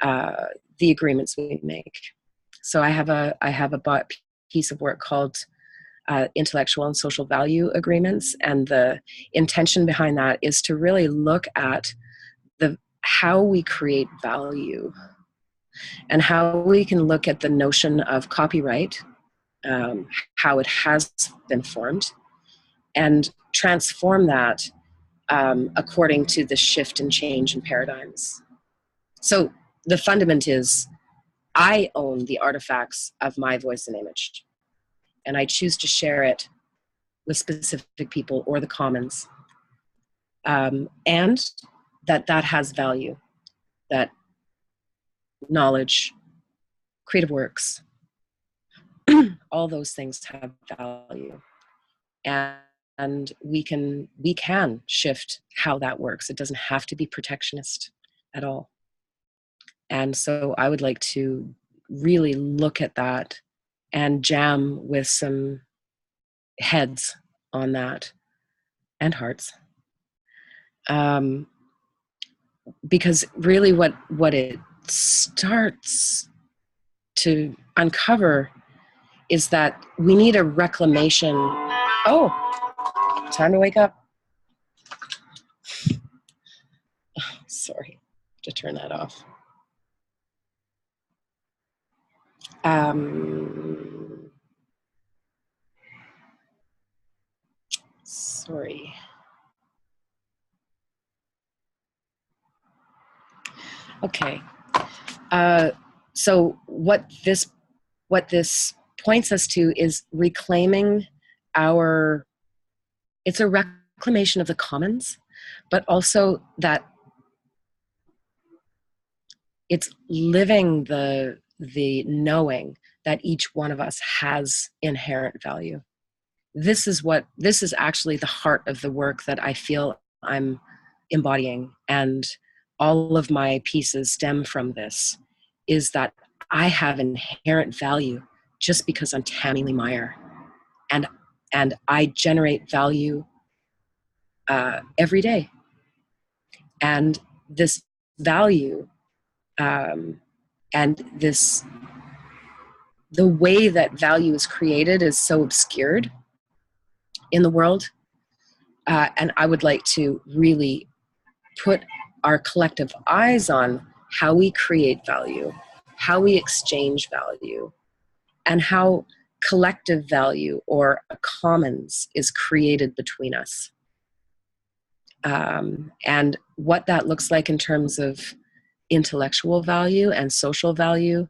the agreements we make. So I have a piece of work called intellectual and social value agreements, and the intention behind that is to really look at how we create value and how we can look at the notion of copyright, how it has been formed, and transform that according to the shift and change in paradigms. So the fundament is I own the artifacts of my voice and image, and I choose to share it with specific people or the commons. and that has value, that knowledge, creative works, all those things have value. And we can shift how that works. It doesn't have to be protectionist at all. And so I would like to really look at that and jam with some heads on that, and hearts. Because really what it starts to uncover is that we need a reclamation. Oh, time to wake up. Oh, sorry, to turn that off. Sorry. Okay. So what this points us to is reclaiming it's a reclamation of the commons, but also that it's living the knowing that each one of us has inherent value. This is actually the heart of the work that I feel I'm embodying, and all of my pieces stem from this, is that I have inherent value just because I'm Tammy Lee Meyer, and I generate value every day. And this value and the way that value is created is so obscured in the world. And I would like to really put our collective eyes on how we create value, how we exchange value, and how collective value or a commons is created between us. And what that looks like in terms of intellectual value and social value,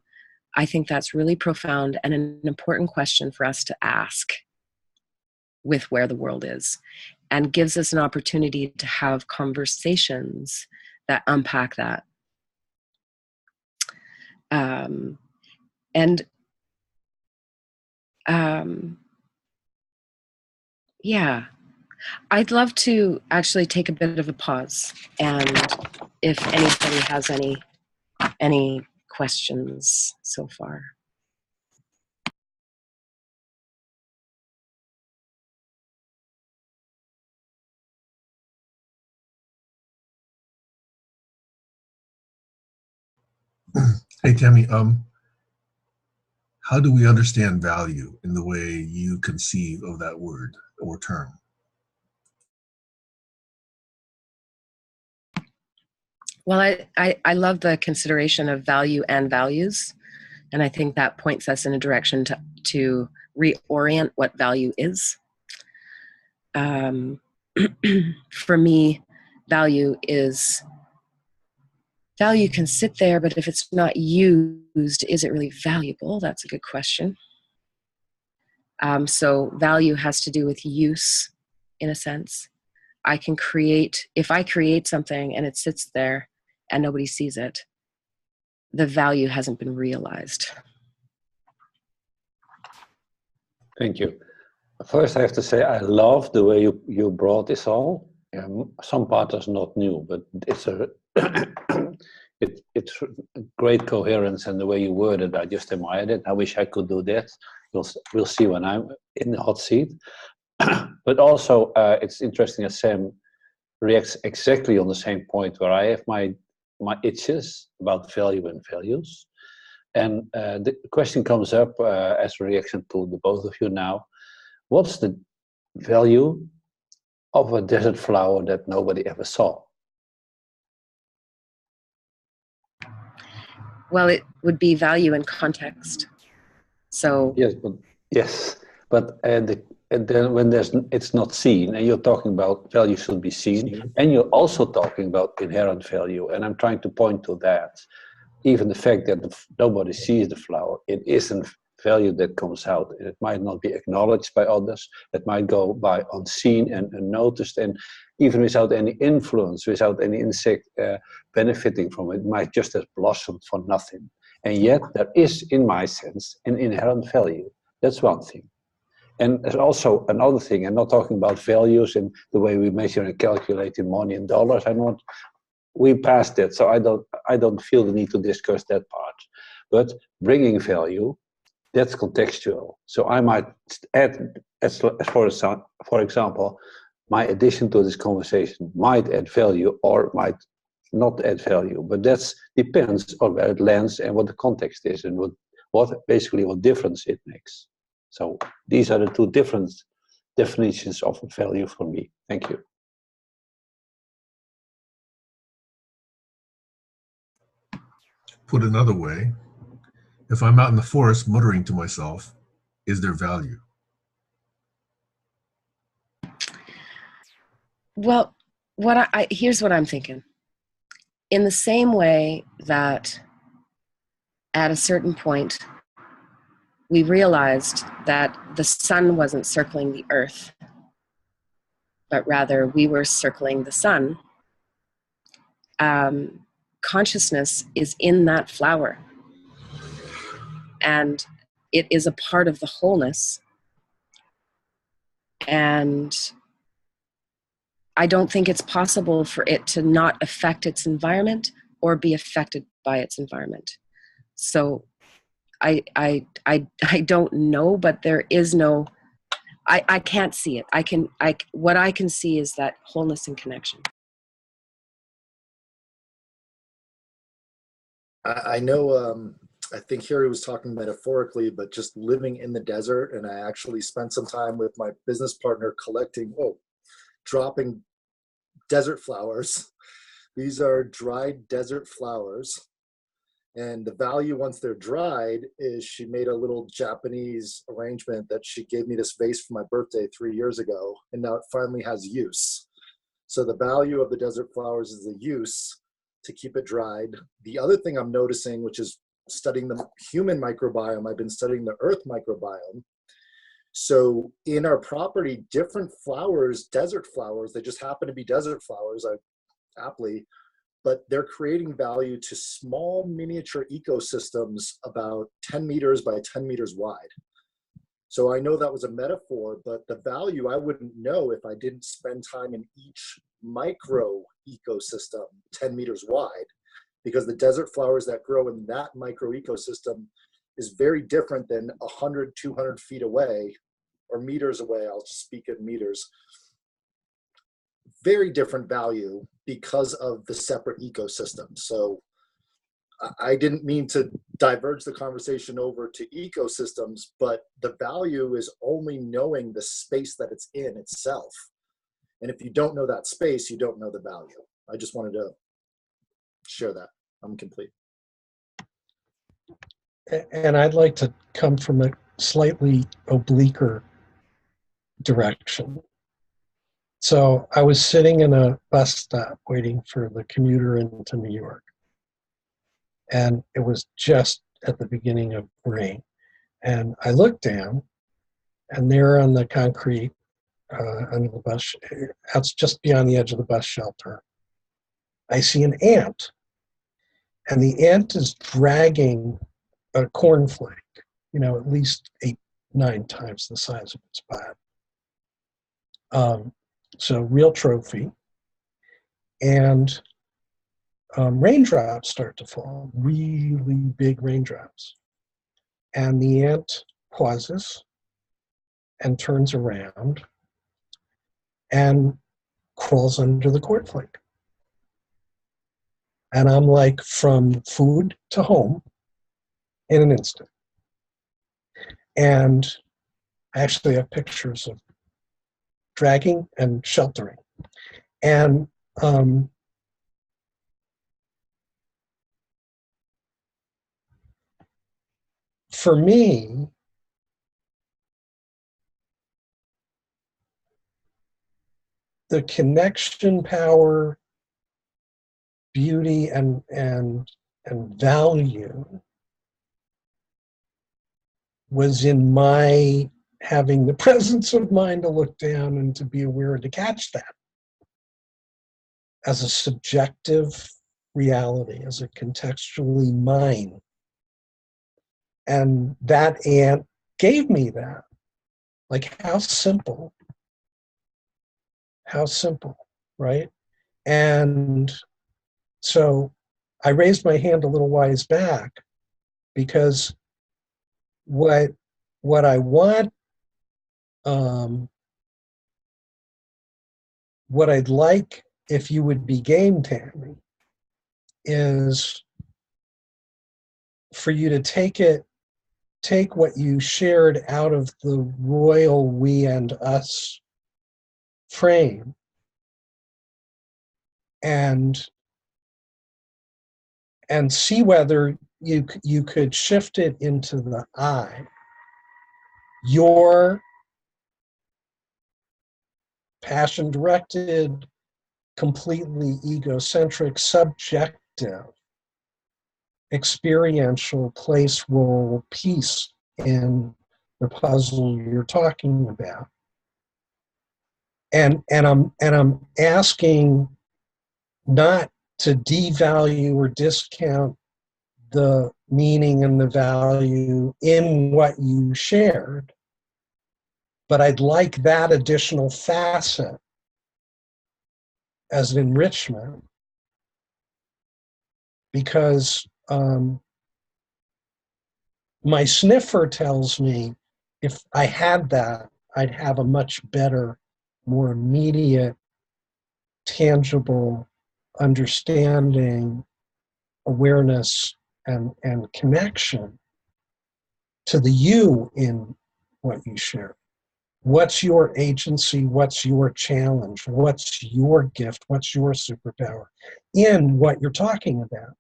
I think that's really profound and an important question for us to ask with where the world is, and gives us an opportunity to have conversations that unpack that. Yeah, I'd love to actually take a bit of a pause, and if anybody has any questions so far. Hey, Tammy, how do we understand value in the way you conceive of that word or term? Well, I love the consideration of value and values, and I think that points us in a direction to reorient what value is. For me, value can sit there, but if it's not used, is it really valuable? That's a good question. So value has to do with use, in a sense. If I create something and it sits there and nobody sees it, the value hasn't been realized. Thank you. First, I have to say I love the way you brought this all. Some part is not new, but it's it's great coherence, and the way you worded, I just admired it. I wish I could do that. We'll see when I'm in the hot seat. But also, it's interesting that Sam reacts exactly on the same point where I have my itches about value and values. And the question comes up as a reaction to the both of you now. What's the value of a desert flower that nobody ever saw? Well, it would be value in context. So yes, but then when it's not seen, and you're talking about value should be seen, and you're also talking about inherent value, and I'm trying to point to that. Even the fact that nobody sees the flower, it isn't value that comes out. It might not be acknowledged by others. It might go by unseen and unnoticed. And even without any influence, without any insect benefiting from it, might just have blossomed for nothing. And yet there is, in my sense, an inherent value. That's one thing. And there's also another thing, I'm not talking about values in the way we measure and calculate in money and dollars. We passed that, so I don't feel the need to discuss that part. But bringing value, that's contextual. So I might add, for example, my addition to this conversation might add value or might not add value, but that depends on where it lands and what the context is and what difference it makes. So these are the two different definitions of value for me. Thank you. Put another way, if I'm out in the forest muttering to myself, is there value? Well, here's what I'm thinking. In the same way that at a certain point, we realized that the sun wasn't circling the earth, but rather we were circling the sun. Consciousness is in that flower. And it is a part of the wholeness. And I don't think it's possible for it to not affect its environment or be affected by its environment. So I don't know, but there is no, I can't see it. What I can see is that wholeness and connection. I know, I think Harry was talking metaphorically, but just living in the desert. And I actually spent some time with my business partner dropping desert flowers. These are dried desert flowers. And the value once they're dried is she made a little Japanese arrangement that she gave me this vase for my birthday 3 years ago. And now it finally has use. So the value of the desert flowers is the use to keep it dried. The other thing I'm noticing, which is studying the human microbiome, I've been studying the earth microbiome. So in our property, different flowers, desert flowers, they just happen to be desert flowers, aptly, but they're creating value to small miniature ecosystems about 10 meters by 10 meters wide. So I know that was a metaphor, but the value I wouldn't know if I didn't spend time in each micro ecosystem 10 meters wide, because the desert flowers that grow in that micro ecosystem is very different than 100, 200 feet away or meters away. I'll just speak in meters. Very different value because of the separate ecosystems. So I didn't mean to diverge the conversation over to ecosystems, but the value is only knowing the space that it's in itself. And if you don't know that space, you don't know the value. I just wanted to share that. I'm complete. And I'd like to come from a slightly obliquer direction. So I was sitting in a bus stop waiting for the commuter into New York. And it was just at the beginning of rain. And I looked down, and there on the concrete under the bus, that's just beyond the edge of the bus shelter, I see an ant. And the ant is dragging a cornflake, at least 8, 9 times the size of its body. So real trophy. And raindrops start to fall, really big raindrops. And the ant pauses and turns around and crawls under the cornflake. And I'm like, from food to home in an instant. And I actually have pictures of dragging and sheltering. And for me, the connection, power, beauty, and value was in my having the presence of mind to look down and to be aware and to catch that. as a subjective reality, as a contextually mine. And that ant gave me that. Like, how simple, right? And so I raised my hand a little ways back because what I want, what I'd like, if you would be game, Tammy, is for you to take what you shared out of the royal we and us frame and see whether you could shift it into the I. Your passion-directed, completely egocentric, subjective, experiential place, role, piece in the puzzle you're talking about. And I'm asking not to devalue or discount the meaning and the value in what you shared, but I'd like that additional facet as an enrichment, because my sniffer tells me if I had that, I'd have a much better, more immediate, tangible understanding, awareness, and connection to the you in what you share. What's your agency? What's your challenge? What's your gift? What's your superpower in what you're talking about?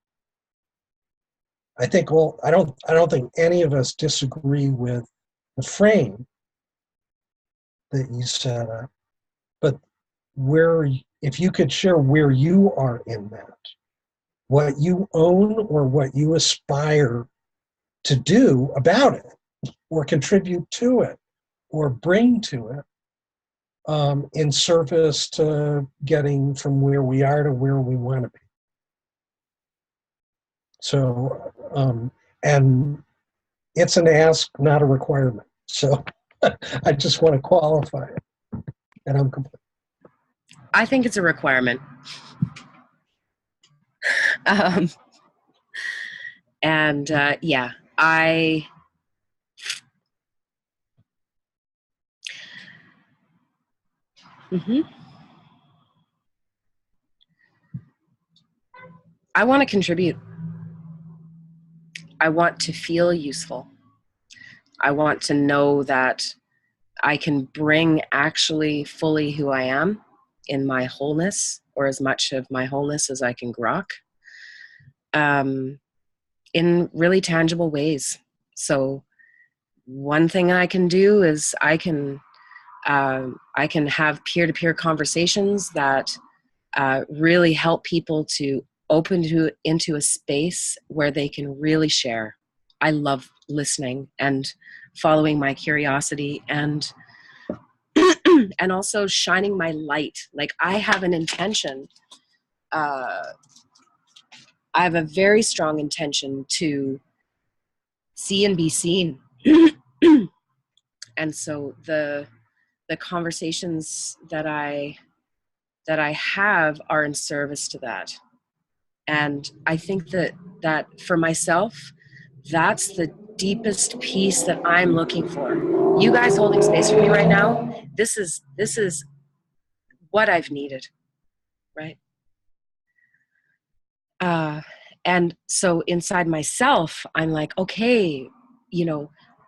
I think, well, I don't think any of us disagree with the frame that you set up, but if you could share where you are in that, what you own or what you aspire to do about it, or contribute to it, or bring to it, in service to getting from where we are to where we want to be. So, and it's an ask, not a requirement. So I just want to qualify it, and I'm complete. I think it's a requirement. Yeah, I want to contribute. I want to feel useful. I want to know that I can bring actually fully who I am in my wholeness, or as much of my wholeness as I can grok, in really tangible ways. So one thing I can do is I can have peer-to-peer conversations that really help people to open into a space where they can really share. I love listening and following my curiosity and and also shining my light. Like, I have an intention. I have a very strong intention to see and be seen. And so the conversations that I have are in service to that. And I think that for myself, that's the deepest piece that I'm looking for. You guys holding space for me right now, this is what I've needed, right? And so inside myself, I'm like, okay,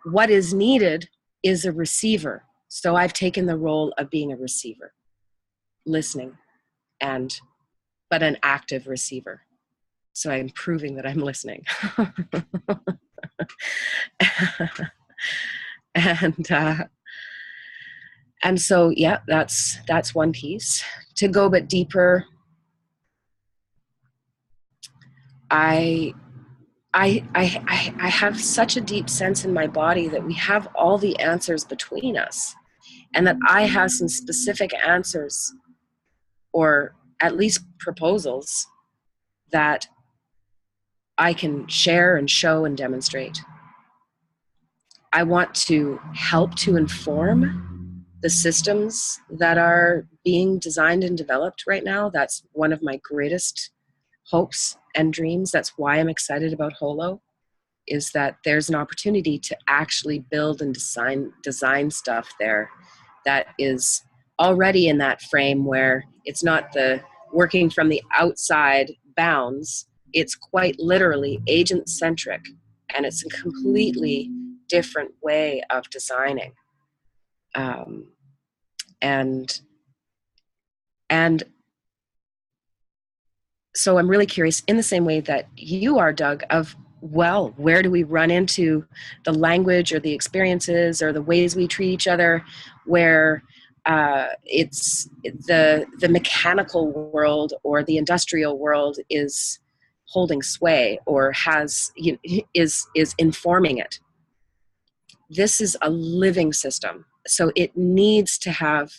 what is needed is a receiver. So I've taken the role of being a receiver, listening, but an active receiver. So I'm proving that I'm listening. And so, yeah, that's one piece. To go a bit deeper, I have such a deep sense in my body that we have all the answers between us, and that I have some specific answers or at least proposals that I can share and show and demonstrate. I want to help to inform the systems that are being designed and developed right now. That's one of my greatest hopes and dreams. That's why I'm excited about Holo, is that there's an opportunity to actually build and design stuff there that is already in that frame where it's not the working from the outside bounds. It's quite literally agent-centric, and it's a completely different way of designing. And so I'm really curious, in the same way that you are, Doug, of, well, where do we run into the language or the experiences or the ways we treat each other where it's the mechanical world or the industrial world is holding sway or is informing it. This is a living system, so it needs to have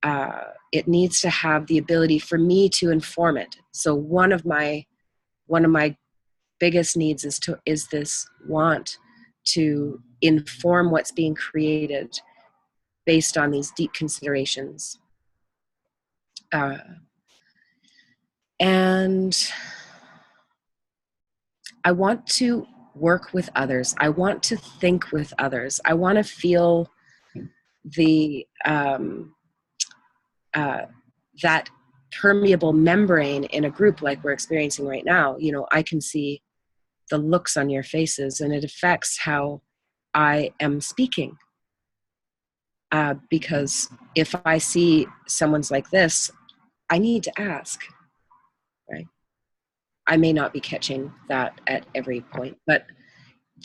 the ability for me to inform it. So one of my biggest needs is this want to inform what's being created based on these deep considerations. And I want to work with others. I want to think with others. I want to feel the that permeable membrane in a group like we're experiencing right now. You know, I can see the looks on your faces, and it affects how I am speaking. Because if I see someone's like this, I need to ask, right? I may not be catching that at every point, but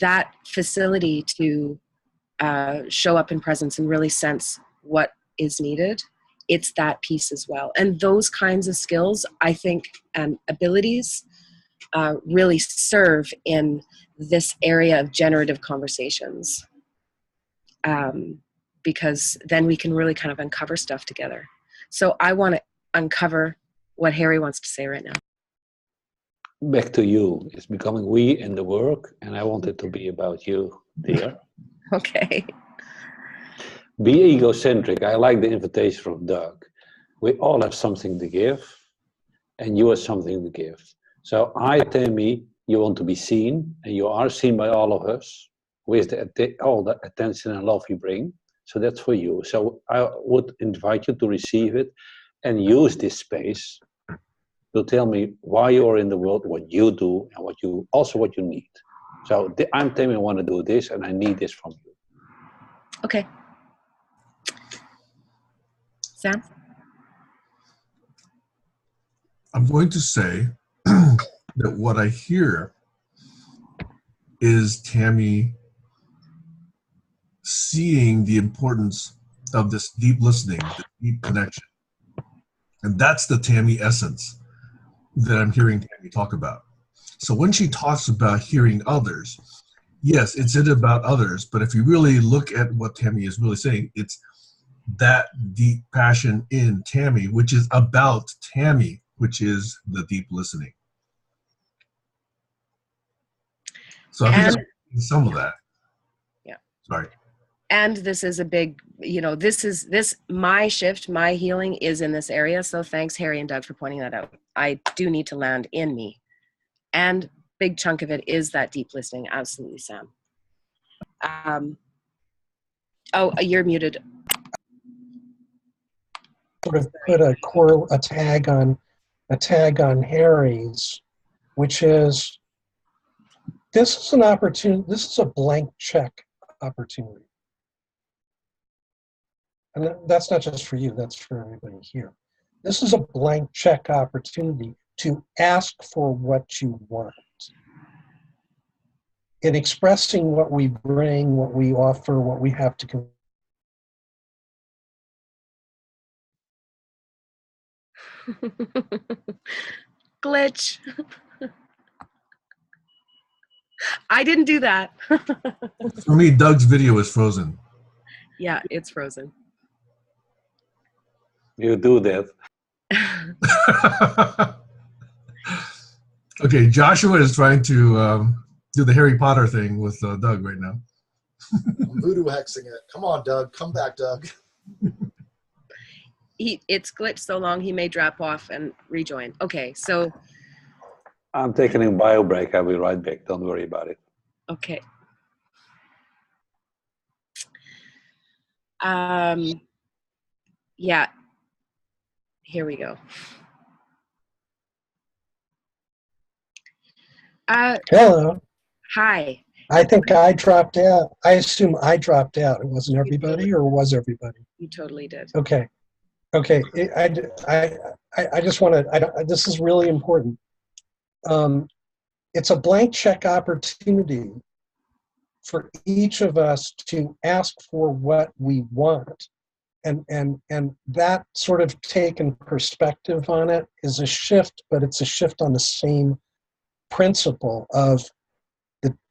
that facility to show up in presence and really sense what is needed, it's that piece as well. And those kinds of skills, I think, and abilities really serve in this area of generative conversations. Because then we can really kind of uncover stuff together. So I want to uncover what Harry wants to say right now. Back to you. It's becoming we in the work, and I want it to be about you, dear. Okay. Be egocentric. I like the invitation from Doug. We all have something to give, and you have something to give. So Tammy, you want to be seen, and you are seen by all of us with all the attention and love you bring. So that's for you. So I would invite you to receive it and use this space to tell me why you are in the world, what you do, and what you need. So I'm Tammy, I want to do this, and I need this from you. Okay. Sam? I'm going to say that what I hear is Tammy seeing the importance of this deep listening, the deep connection. And that's the Tammy essence that I'm hearing Tammy talk about. So when she talks about hearing others, yes, it's about others, but if you really look at what Tammy is really saying, it's that deep passion in Tammy, which is about Tammy, which is the deep listening. So I think some of that. Yeah. Sorry. And this is a big, my shift, my healing is in this area. So thanks, Harry and Doug, for pointing that out. I do need to land in me. And big chunk of it is that deep listening. Absolutely, Sam. Oh, you're muted. Sort of put a tag on Harry's, which is, this is an opportunity. This is a blank check opportunity. And that's not just for you, that's for everybody here. This is a blank check opportunity to ask for what you want. In expressing what we bring, what we offer, what we have to Glitch. I didn't do that. For me, Doug's video is frozen. Yeah, it's frozen. You do that. Okay, Joshua is trying to do the Harry Potter thing with Doug right now. I'm voodoo hexing it. Come on, Doug. Come back, Doug. It's glitched so long he may drop off and rejoin. Okay, so I'm taking a bio break. I'll be right back. Don't worry about it. okay. Yeah. Here we go. Hello. Hi. I think I dropped out. I assume I dropped out. It wasn't everybody, or was everybody? You totally did. Okay. Okay. I just want to. This is really important. It's a blank check opportunity for each of us to ask for what we want, and that sort of take and perspective on it is a shift, but it's a shift on the same principle of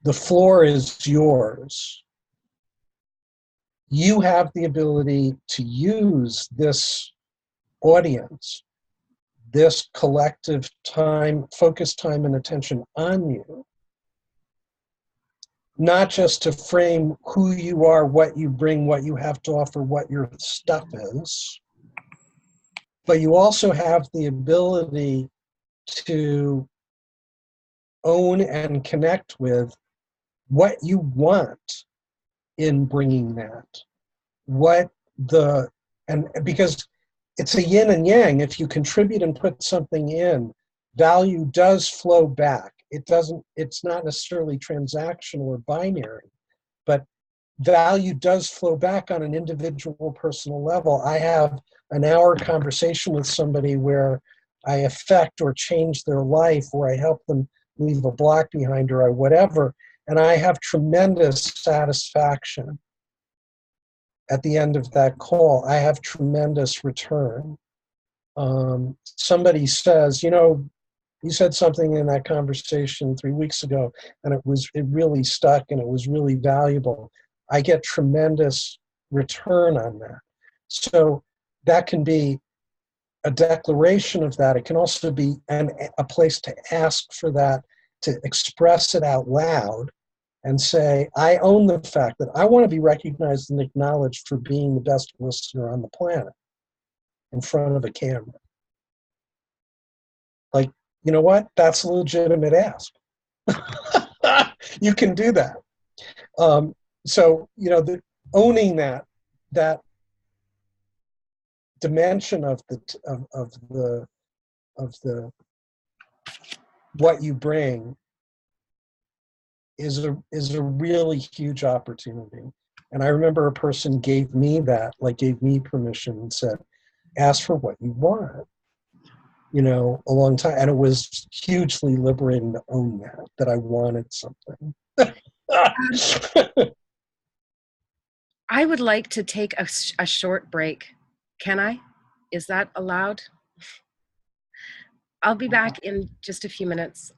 the floor is yours. You have the ability to use this audience, this collective time, focus time and attention on you, not just to frame who you are, what you bring, what you have to offer, what your stuff is, but you also have the ability to own and connect with what you want in bringing that. And because it's a yin and yang, if you contribute and put something in, value does flow back. It's not necessarily transactional or binary, but value does flow back on an individual personal level. I have an hour conversation with somebody where I affect or change their life, or I help them leave a block behind or whatever, and I have tremendous satisfaction at the end of that call. I have tremendous return. Somebody says, you said something in that conversation 3 weeks ago, and it really stuck, and it was really valuable. I get tremendous return on that. So that can be a declaration of that. It can also be a place to ask for that, to express it out loud and say, I own the fact that I want to be recognized and acknowledged for being the best listener on the planet in front of a camera. Like, you know what? That's a legitimate ask. You can do that. So, owning that dimension of the what you bring is a really huge opportunity. And I remember a person gave me permission and said, ask for what you want, a long time. And it was hugely liberating to own that I wanted something. I would like to take a short break. Can I? Is that allowed? I'll be back in just a few minutes.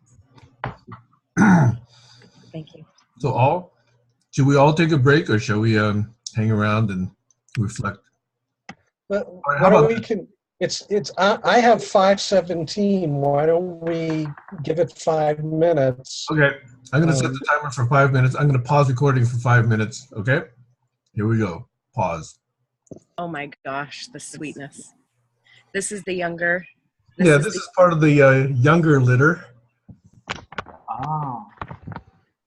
Thank you. So should we all take a break, or shall we hang around and reflect? But why don't we I have 5:17. Why don't we give it 5 minutes? Okay, I'm going to set the timer for 5 minutes. I'm going to pause recording for 5 minutes. Okay, here we go. Pause. Oh my gosh, the sweetness. This is the younger. This is part of the younger litter. Oh.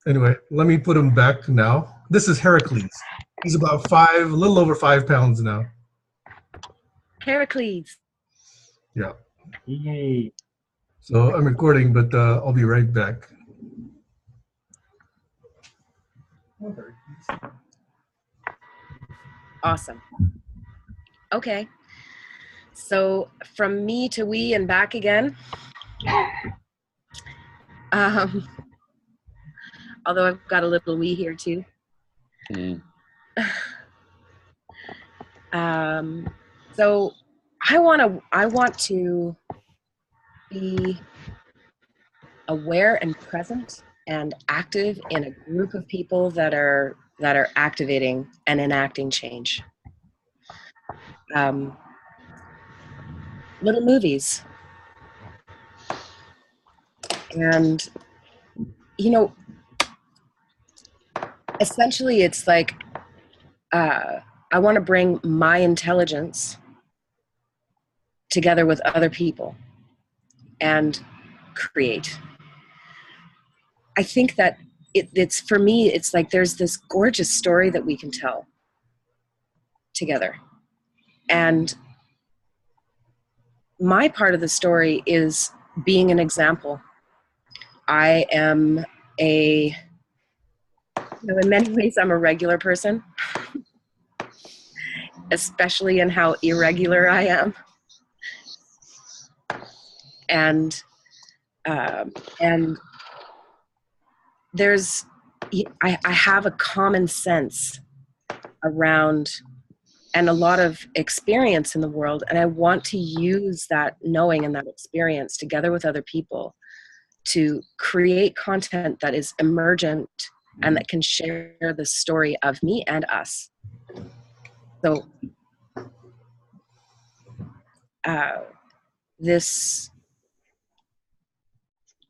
Anyway, let me put him back now. This is Heracles. He's about a little over 5 pounds now. Heracles. Yeah. Yay. So I'm recording, but I'll be right back. Awesome. Okay. So from me to we and back again. Although I've got a little we here too. So I want to be aware and present and active in a group of people that are activating and enacting change. little movies. And, you know, essentially it's like, I want to bring my intelligence together with other people and create. I think that it's for me, it's like there's this gorgeous story that we can tell together. And my part of the story is being an example. I am in many ways, I'm a regular person, especially in how irregular I am. And there's, I have a common sense around and a lot of experience in the world, and I want to use that knowing and that experience together with other people to create content that is emergent and that can share the story of me and us. So this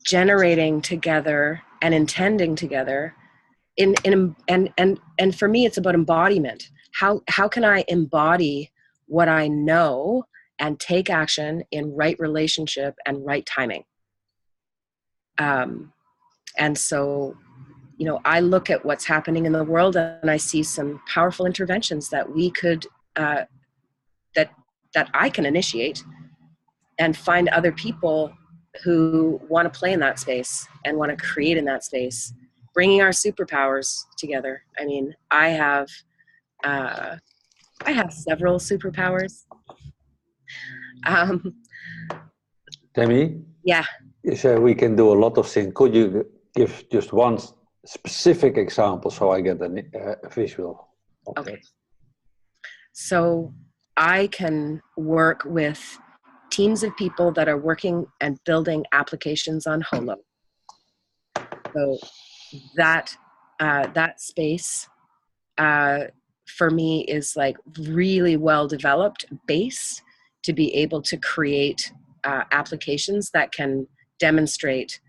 generating together and intending together and for me it's about embodiment. How can I embody what I know and take action in right relationship and right timing? And so, you know, I look at what's happening in the world and I see some powerful interventions that we could that I can initiate and find other people who want to play in that space and want to create in that space, bringing our superpowers together. I mean, I have several superpowers. Tammy? Yeah. So we can do a lot of things. Could you give just one specific example so I get a visual of Okay. that? So I can work with teams of people that are working and building applications on Holo. So that space for me is like really well developed base to be able to create applications that can demonstrate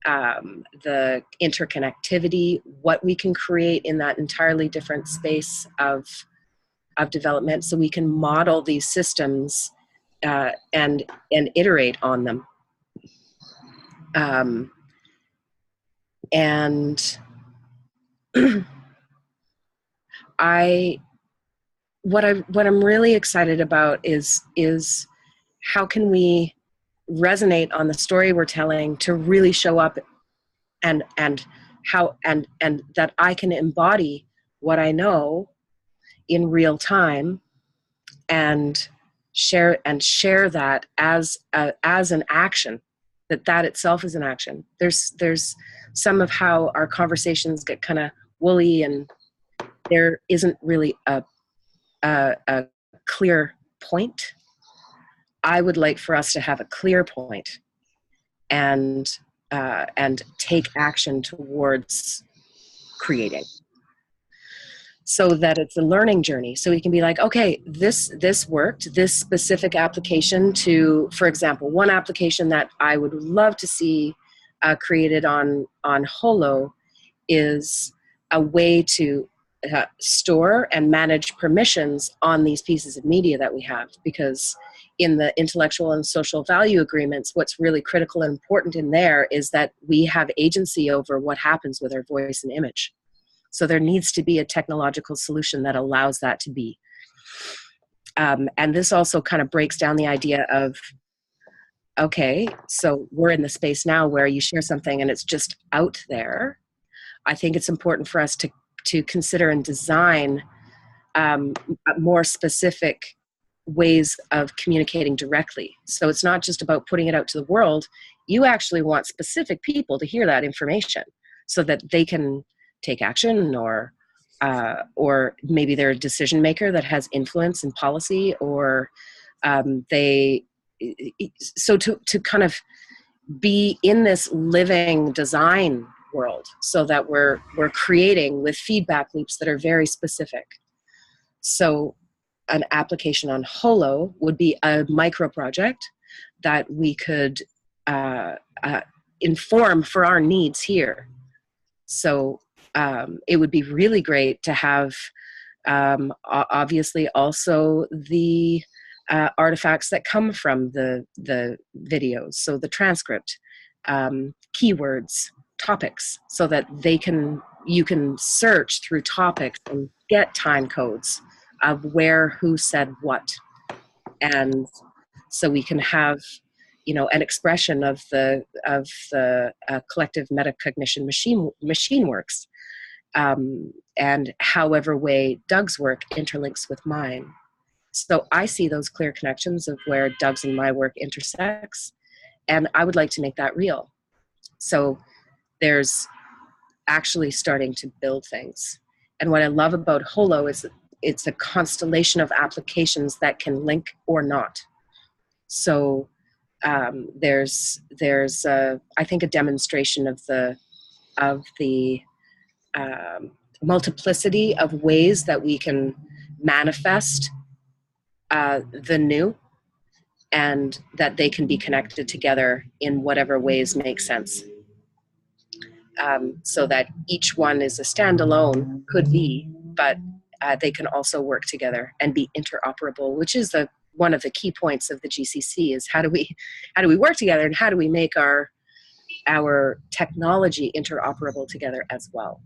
the interconnectivity, what we can create in that entirely different space of development, so we can model these systems and iterate on them. And what I'm really excited about is how can we resonate on the story we're telling to really show up and how and that I can embody what I know in real time and share that as an action, that itself is an action. There's some of how our conversations get kind of woolly and there isn't really a clear point. I would like for us to have a clear point and take action towards creating, so that it's a learning journey. So we can be like, okay, this worked, this specific application to, for example, one application that I would love to see created on Holo is a way to store and manage permissions on these pieces of media that we have, because in the intellectual and social value agreements, what's really critical and important in there is that we have agency over what happens with our voice and image. So there needs to be a technological solution that allows that to be. And this also kind of breaks down the idea of, okay, so we're in the space now where you share something and it's just out there. I think it's important for us to consider and design more specific ways of communicating directly. So it's not just about putting it out to the world. You actually want specific people to hear that information so that they can take action, or maybe they're a decision maker that has influence in policy, or so to kind of be in this living design world, so that we're creating with feedback loops that are very specific. So an application on Holo would be a micro project that we could inform for our needs here. So it would be really great to have, obviously, also the artifacts that come from the videos. So the transcript, keywords, topics, so that you can search through topics and get time codes of where, who said what. And so we can have, an expression of the collective metacognition machine works, and however way Doug's work interlinks with mine. So I see those clear connections of where Doug's and my work intersects, and I would like to make that real. So there's actually starting to build things. And what I love about Holo is it's a constellation of applications that can link or not. So there's I think a demonstration of the multiplicity of ways that we can manifest the new, and that they can be connected together in whatever ways make sense. So that each one is a standalone, could be, but they can also work together and be interoperable, which is one of the key points of the GCC, is how do we work together, and how do we make our technology interoperable together as well.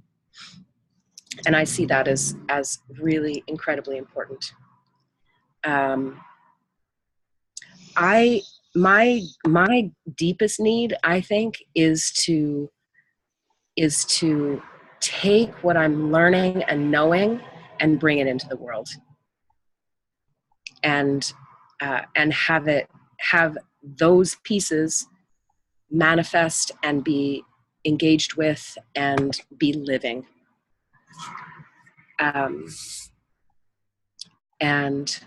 And I see that as really incredibly important. My deepest need, I think, is to take what I'm learning and knowing and bring it into the world, and have those pieces manifest and be engaged with and be living. And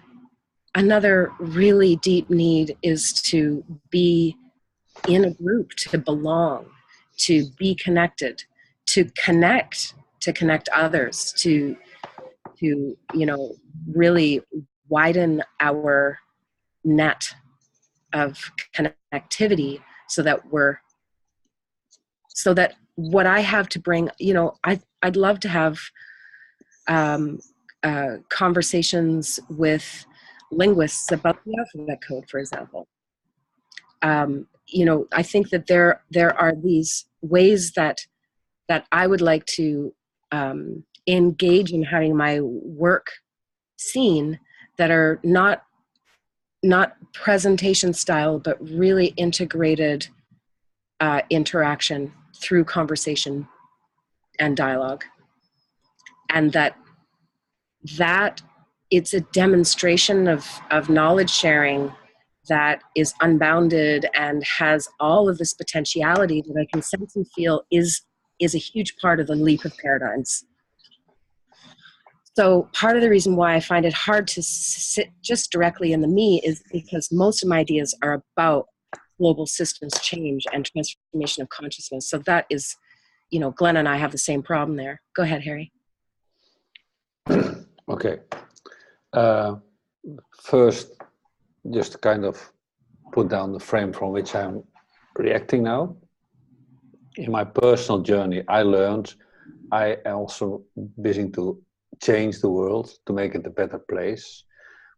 another really deep need is to be in a group, to belong, to be connected, to connect others, to really widen our net of connectivity, so that what I have to bring, I'd love to have conversations with linguists about the alphabet code, for example. I think that there are these ways that I would like to engage in having my work seen, that are not presentation style, but really integrated interaction through conversation and dialogue. And that it's a demonstration of knowledge sharing that is unbounded and has all of this potentiality that I can sense and feel is a huge part of the leap of paradigms. So part of the reason why I find it hard to sit just directly in the me is because most of my ideas are about global systems change and transformation of consciousness. So that is, Glenn and I have the same problem there. Go ahead, Harry. Okay. First, just to kind of put down the frame from which I'm reacting now. In my personal journey, I learned I also busy to change the world, to make it a better place.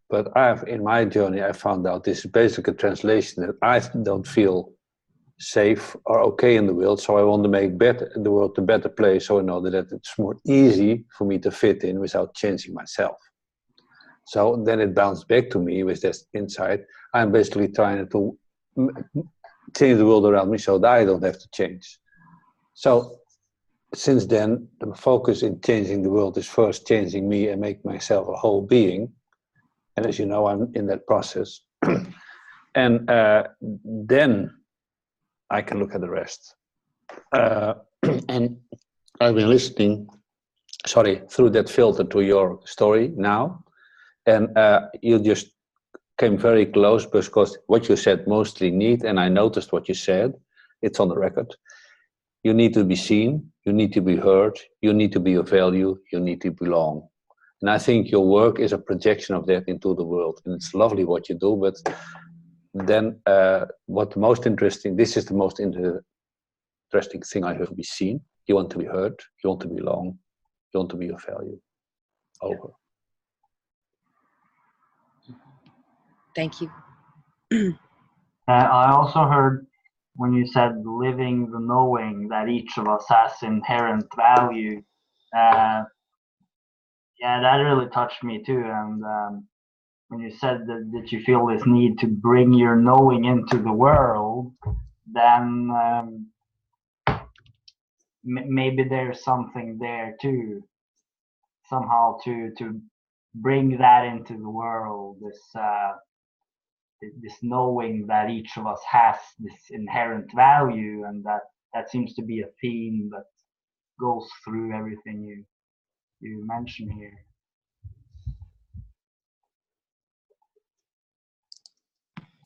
But in my journey, I found out this is basically a translation that I don't feel safe or okay in the world. So I want to make the world a better place, so I know that it's more easy for me to fit in without changing myself. So then it bounced back to me with this insight. I'm basically trying to change the world around me so that I don't have to change. So since then, the focus in changing the world is first changing me and make myself a whole being. And as you know, I'm in that process. And then I can look at the rest. And I've been listening, through that filter to your story now. And you just came very close, because what you said mostly need, and I noticed what you said, it's on the record. You need to be seen, you need to be heard, you need to be of value, you need to belong. And I think your work is a projection of that into the world. And it's lovely what you do, but then what the most interesting, this is the most interesting thing I have to be seen. You want to be heard, you want to belong, you want to be of value. Over. Thank you. I also heard when you said living the knowing that each of us has inherent value. Yeah, that really touched me too. And when you said that you feel this need to bring your knowing into the world, then maybe there's something there too, somehow to bring that into the world. This knowing that each of us has this inherent value, and that seems to be a theme that goes through everything you mention here.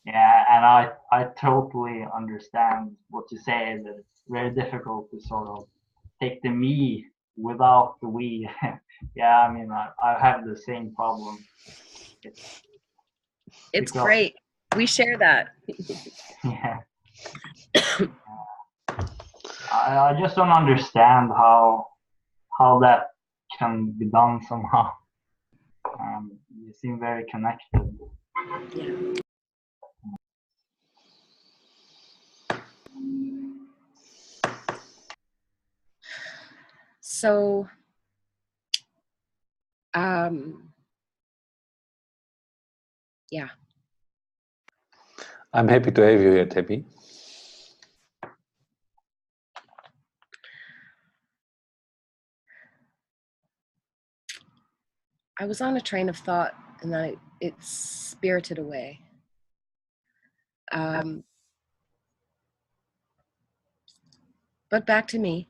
Yeah, and I totally understand what you say, that it's very difficult to sort of take the me without the we. Yeah, I mean, I have the same problem. It's great. We share that. Yeah. I just don't understand how that can be done somehow. You seem very connected. Yeah. So, yeah. I'm happy to have you here, Tammy. I was on a train of thought and then it spirited away. But back to me.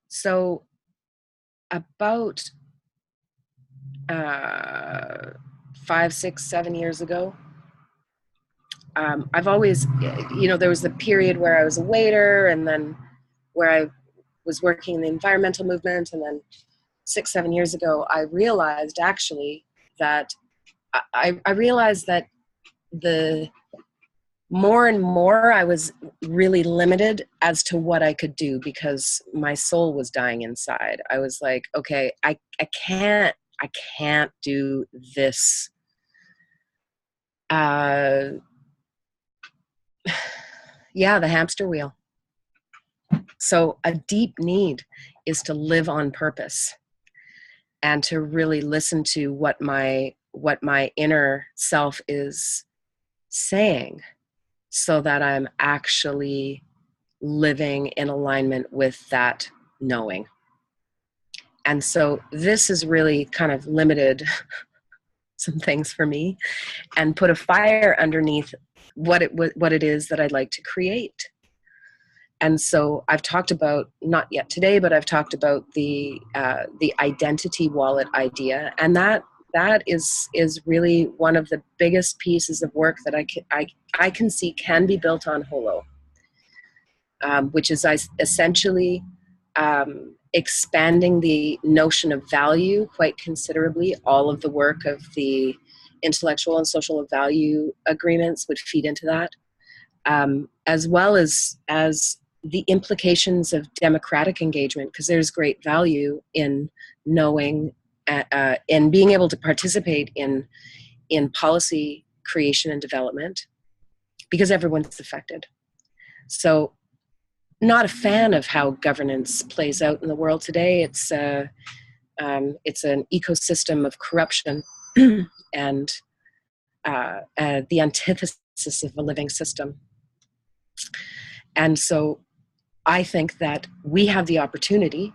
So about 5, 6, 7 years ago, I've always, there was the period where I was a waiter, and then where I was working in the environmental movement, and then 6, 7 years ago, I realized actually that I realized that the more and more I was really limited as to what I could do, because my soul was dying inside. I was like, okay, I can't do this. Yeah, the hamster wheel. So a deep need is to live on purpose and to really listen to what my inner self is saying, so that I'm actually living in alignment with that knowing. And so this has really kind of limited some things for me and put a fire underneath what it is that I'd like to create. And so I've talked about, not yet today, but I've talked about the identity wallet idea, and that is really one of the biggest pieces of work that I can see can be built on Holo, which is essentially expanding the notion of value quite considerably. All of the work of the intellectual and social value agreements would feed into that, as well as the implications of democratic engagement, because there's great value in knowing and being able to participate in policy creation and development, because everyone's affected. So, not a fan of how governance plays out in the world today. It's an ecosystem of corruption and the antithesis of a living system. And so I think that we have the opportunity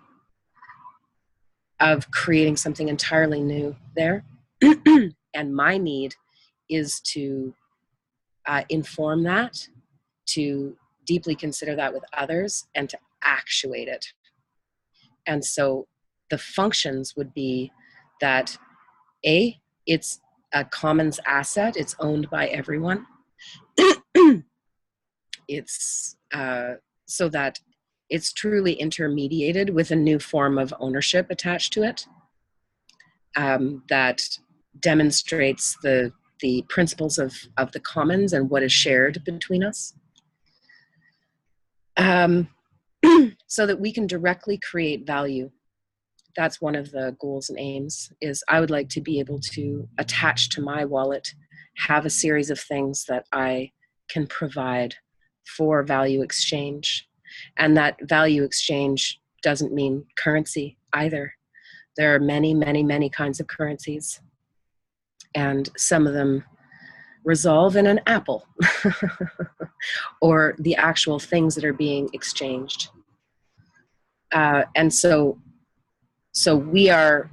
of creating something entirely new there. And my need is to inform that, to deeply consider that with others, and to actuate it. And so the functions would be that it's a commons asset, it's owned by everyone. It's so that it's truly intermediated with a new form of ownership attached to it, that demonstrates the principles of the commons and what is shared between us, so that we can directly create value. That's one of the goals and aims, is I would like to be able to attach to my wallet, have a series of things that I can provide for value exchange. And that value exchange doesn't mean currency either. There are many, many, many kinds of currencies, and some of them resolve in an apple or the actual things that are being exchanged. And so we are,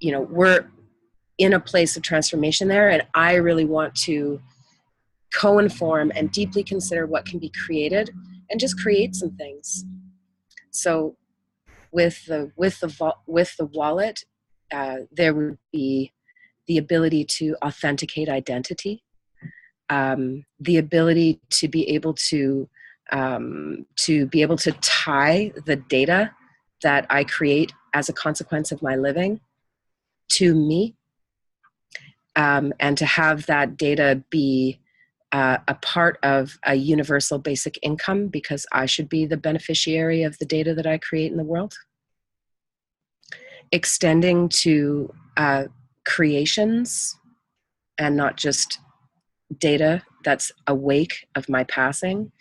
we're in a place of transformation there, and I really want to co-inform and deeply consider what can be created and just create some things. So with the wallet, there would be the ability to authenticate identity, the ability to be able to tie the data that I create as a consequence of my living to me, and to have that data be a part of a universal basic income, because I should be the beneficiary of the data that I create in the world. Extending to creations, and not just data that's awake of my passing,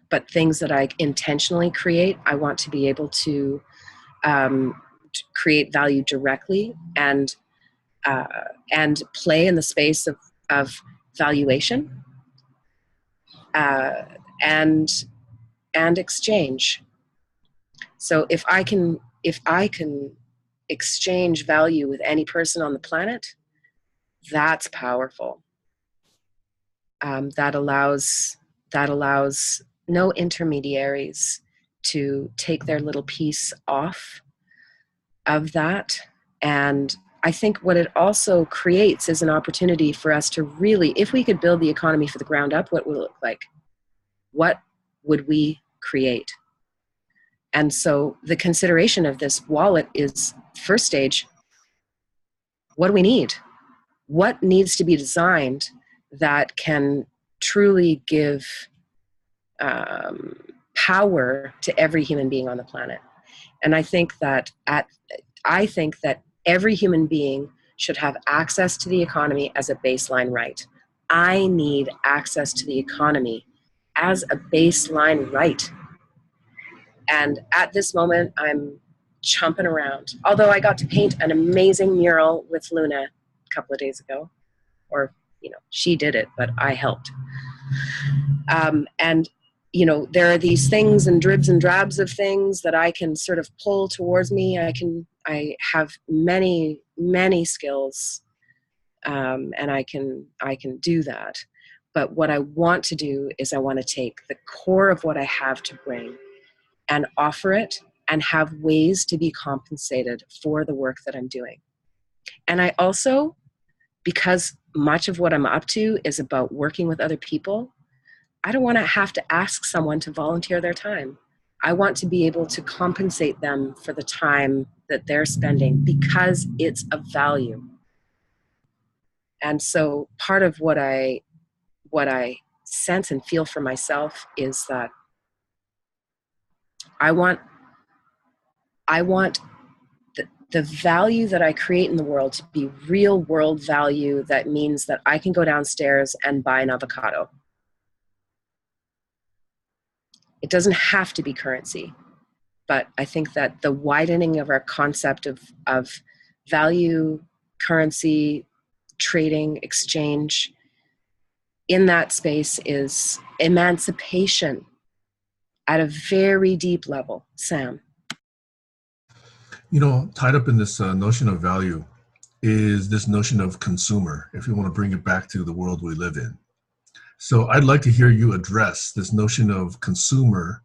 but things that I intentionally create. I want to be able to create value directly and play in the space of valuation and exchange. So if I can exchange value with any person on the planet, that's powerful. That allows no intermediaries to take their little piece off of that. And I think what it also creates is an opportunity for us to really, if we could build the economy from the ground up, what would it look like? What would we create? And so the consideration of this wallet is, first stage, what do we need? What needs to be designed that can truly give power to every human being on the planet? And I think that every human being should have access to the economy as a baseline right. I need access to the economy as a baseline right. And at this moment, I'm chomping around. Although I got to paint an amazing mural with Luna a couple of days ago, or she did it, but I helped. And there are these things and dribs and drabs of things that I can sort of pull towards me. I have many, many skills, and I can do that. But what I want to do is I want to take the core of what I have to bring and offer it, and have ways to be compensated for the work that I'm doing. And I also, because much of what I'm up to is about working with other people, I don't want to have to ask someone to volunteer their time. I want to be able to compensate them for the time that they're spending, because it's of value. And so part of what I sense and feel for myself is that I want the value that I create in the world to be real world value. That means that I can go downstairs and buy an avocado. It doesn't have to be currency, but I think that the widening of our concept of value, currency, trading, exchange, in that space is emancipation at a very deep level. Sam? Tied up in this notion of value is this notion of consumer, if you want to bring it back to the world we live in. So I'd like to hear you address this notion of consumer,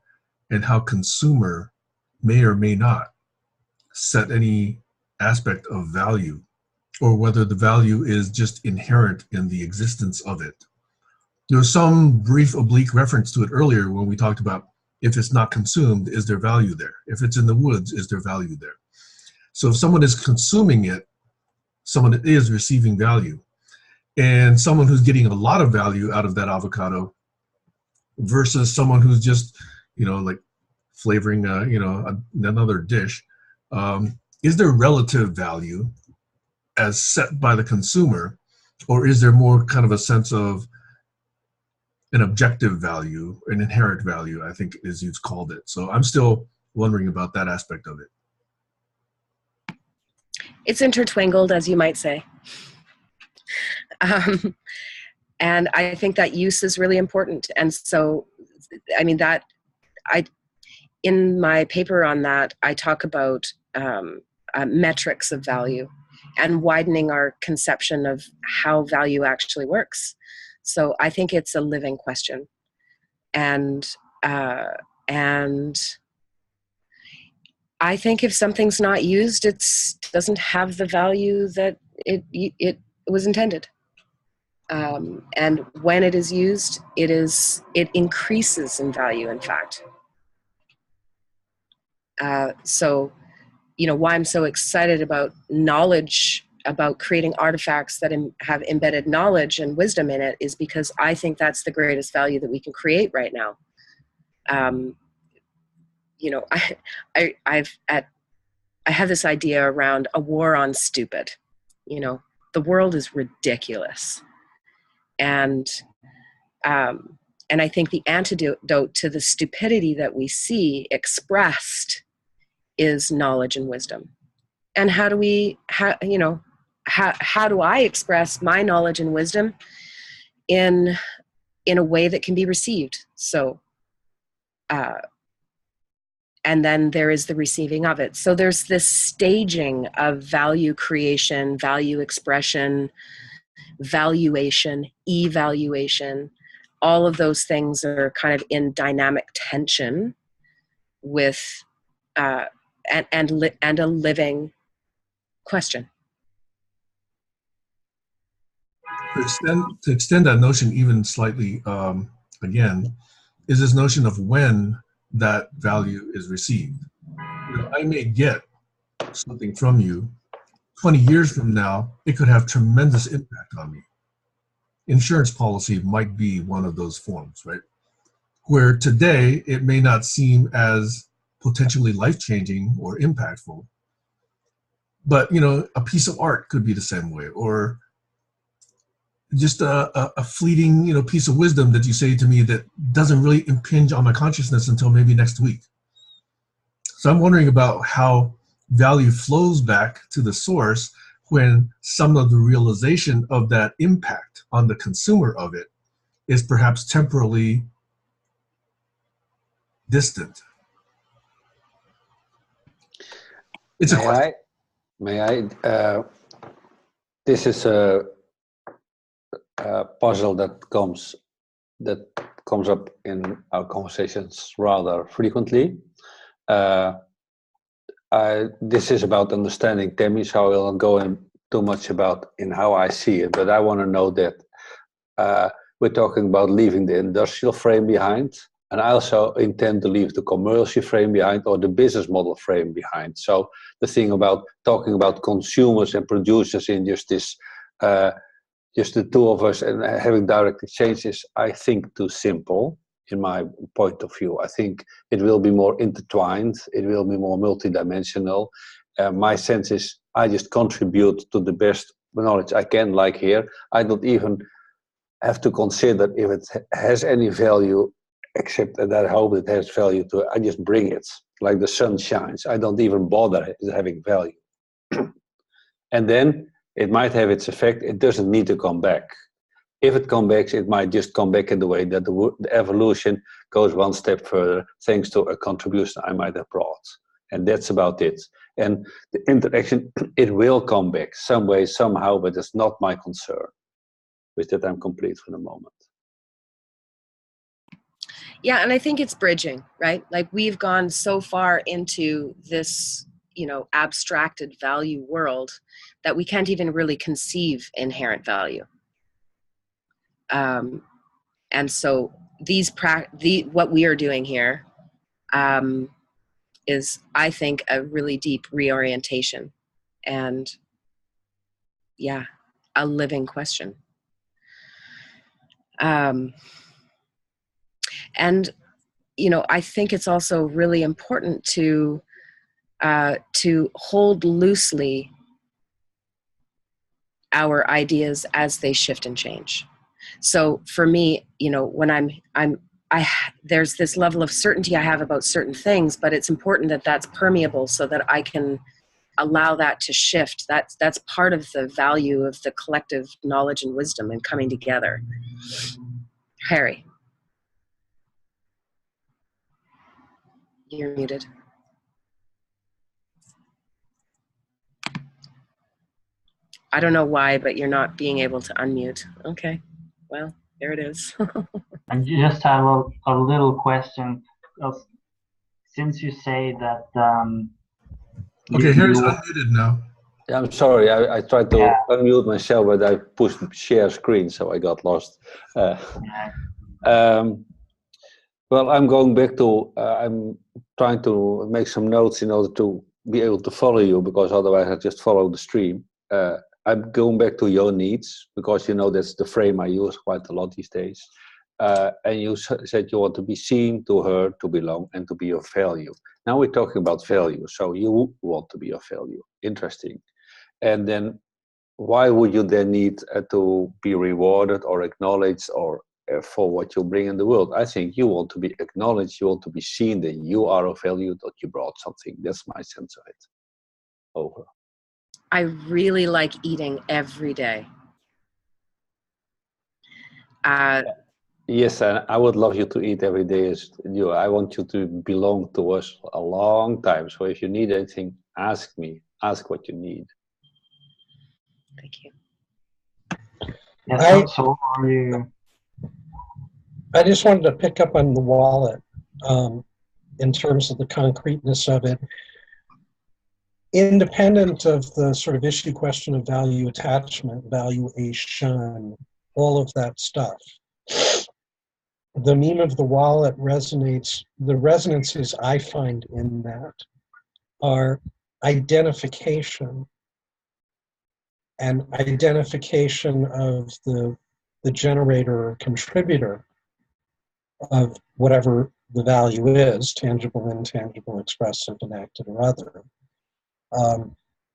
and how consumer may or may not set any aspect of value, or whether the value is just inherent in the existence of it. There was some brief oblique reference to it earlier when we talked about If it's not consumed, is there value there? If it's in the woods, is there value there? So if someone is consuming it, someone is receiving value. And someone who's getting a lot of value out of that avocado versus someone who's just, like flavoring, another dish, is there relative value as set by the consumer, or is there more kind of a sense of an objective value, an inherent value, I think as you've called it. So I'm still wondering about that aspect of it. It's intertwined, as you might say. And I think that use is really important. And so, I mean, in my paper on that, I talk about metrics of value and widening our conception of how value actually works. So I think it's a living question, and I think if something's not used, it doesn't have the value that it was intended. And when it is used, it increases in value. In fact, so why I'm so excited about knowledge, about creating artifacts that have embedded knowledge and wisdom in it, is because I think that's the greatest value that we can create right now. I have this idea around a war on stupid. The world is ridiculous, and I think the antidote to the stupidity that we see expressed is knowledge and wisdom. And how do I express my knowledge and wisdom in a way that can be received? So, and then there is the receiving of it. So there's this staging of value creation, value expression, valuation, evaluation. All of those things are kind of in dynamic tension with and a living question. To extend that notion even slightly, again, is this notion of when that value is received. I may get something from you 20 years from now, it could have tremendous impact on me. Insurance policy might be one of those forms, right? Where today it may not seem as potentially life-changing or impactful, but a piece of art could be the same way, or just a fleeting piece of wisdom that you say to me that doesn't really impinge on my consciousness until maybe next week. So I'm wondering about how value flows back to the source when some of the realization of that impact on the consumer of it is perhaps temporally distant. It's a question. May I? This is a puzzle that comes up in our conversations rather frequently. This is about understanding Tammy, so I will not go in too much about in how I see it, but I want to know that we're talking about leaving the industrial frame behind, and I also intend to leave the commercial frame behind, or the business model frame behind. So the thing about talking about consumers and producers in just this, just the two of us and having direct exchanges, I think too simple in my point of view. I think it will be more intertwined. It will be more multidimensional. My sense is I just contribute to the best knowledge I can, like here. I don't even have to consider if it has any value, except that I hope it has value to it. I just bring it, like the sun shines. I don't even bother having value. And then it might have its effect. It doesn't need to come back. If it comes back, it might just come back in the way that the evolution goes one step further, thanks to a contribution I might have brought. And that's about it. And the interaction, it will come back some way, somehow, but it's not my concern. With that, I'm complete for the moment. Yeah, and I think it's bridging, right? Like we've gone so far into this, abstracted value world that we can't even really conceive inherent value. And so what we are doing here is, I think, a really deep reorientation and, yeah, a living question. And, you know, I think it's also really important to hold loosely our ideas as they shift and change. So for me, you know, when there's this level of certainty I have about certain things, but it's important that that's permeable so that I can allow that to shift. That's part of the value of the collective knowledge and wisdom and coming together. Harry, you're muted. I don't know why, but you're not being able to unmute. Okay, well, there it is. I just have a little question. Since you say that... okay, Harry's unmuted now. Yeah, I'm sorry. I tried to unmute myself, but I pushed share screen, so I got lost. Well, I'm going back to, I'm trying to make some notes in order to be able to follow you, because otherwise I just follow the stream. I'm going back to your needs, because you know that's the frame I use quite a lot these days. And you said you want to be seen, to heard, to belong, and to be of value. Now we're talking about value, so you want to be of value. Interesting. And then why would you then need to be rewarded or acknowledged or for what you bring in the world? I think you want to be acknowledged, you want to be seen that you are of value, that you brought something. That's my sense of it. Over. I really like eating every day. Yes, and I would love you to eat every day as you. I want you to belong to us a long time. So if you need anything, ask me. Ask what you need. Thank you. Yes, so are you... I just wanted to pick up on the wallet in terms of the concreteness of it. Independent of the sort of issue question of value attachment, valuation, all of that stuff, the meme of the wallet resonates. The resonances I find in that are identification, and identification of the generator or contributor of whatever the value is, tangible, intangible, expressive, enacted, or other.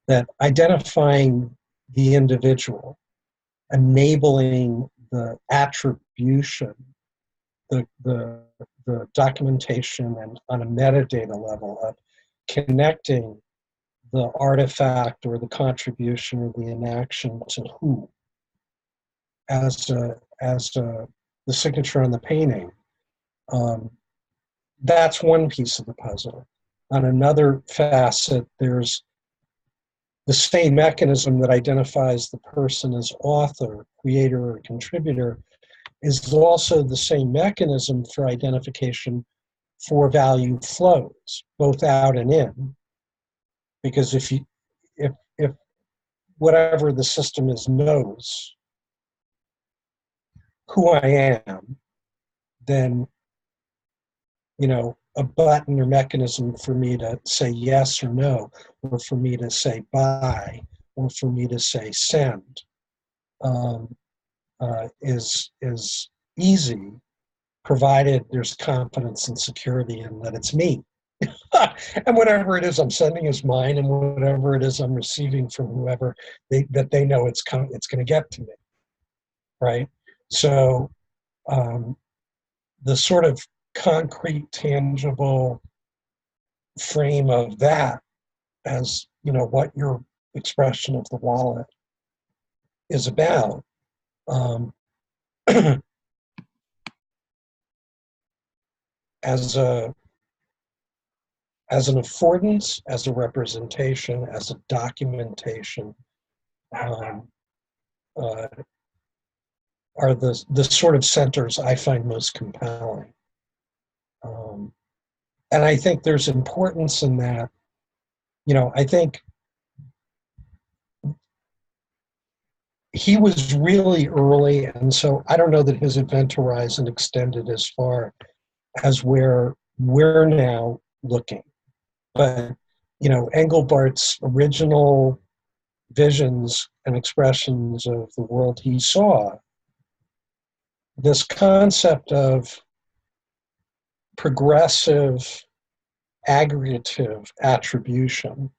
That identifying the individual, enabling the attribution, the documentation, and on a metadata level of connecting the artifact or the contribution or the inaction to who, as the signature on the painting. That's one piece of the puzzle. On another facet, there's the same mechanism that identifies the person as author, creator, or contributor is also the same mechanism for identification for value flows, both out and in. Because if whatever the system is knows who I am, then, you know, a button or mechanism for me to say yes or no, or for me to say buy, or for me to say send, is easy, provided there's confidence and security in that it's me. And whatever it is I'm sending is mine, and whatever it is I'm receiving from whoever, that they know it's going to get to me, right? So the sort of concrete, tangible frame of that, as you know, what your expression of the wallet is about, as an affordance, as a representation, as a documentation, are the sort of centers I find most compelling. And I think there's importance in that. You know, I think he was really early, and so I don't know that his event horizon extended as far as where we're now looking. But, you know, Engelbart's original visions and expressions of the world he saw, this concept of progressive aggregative attribution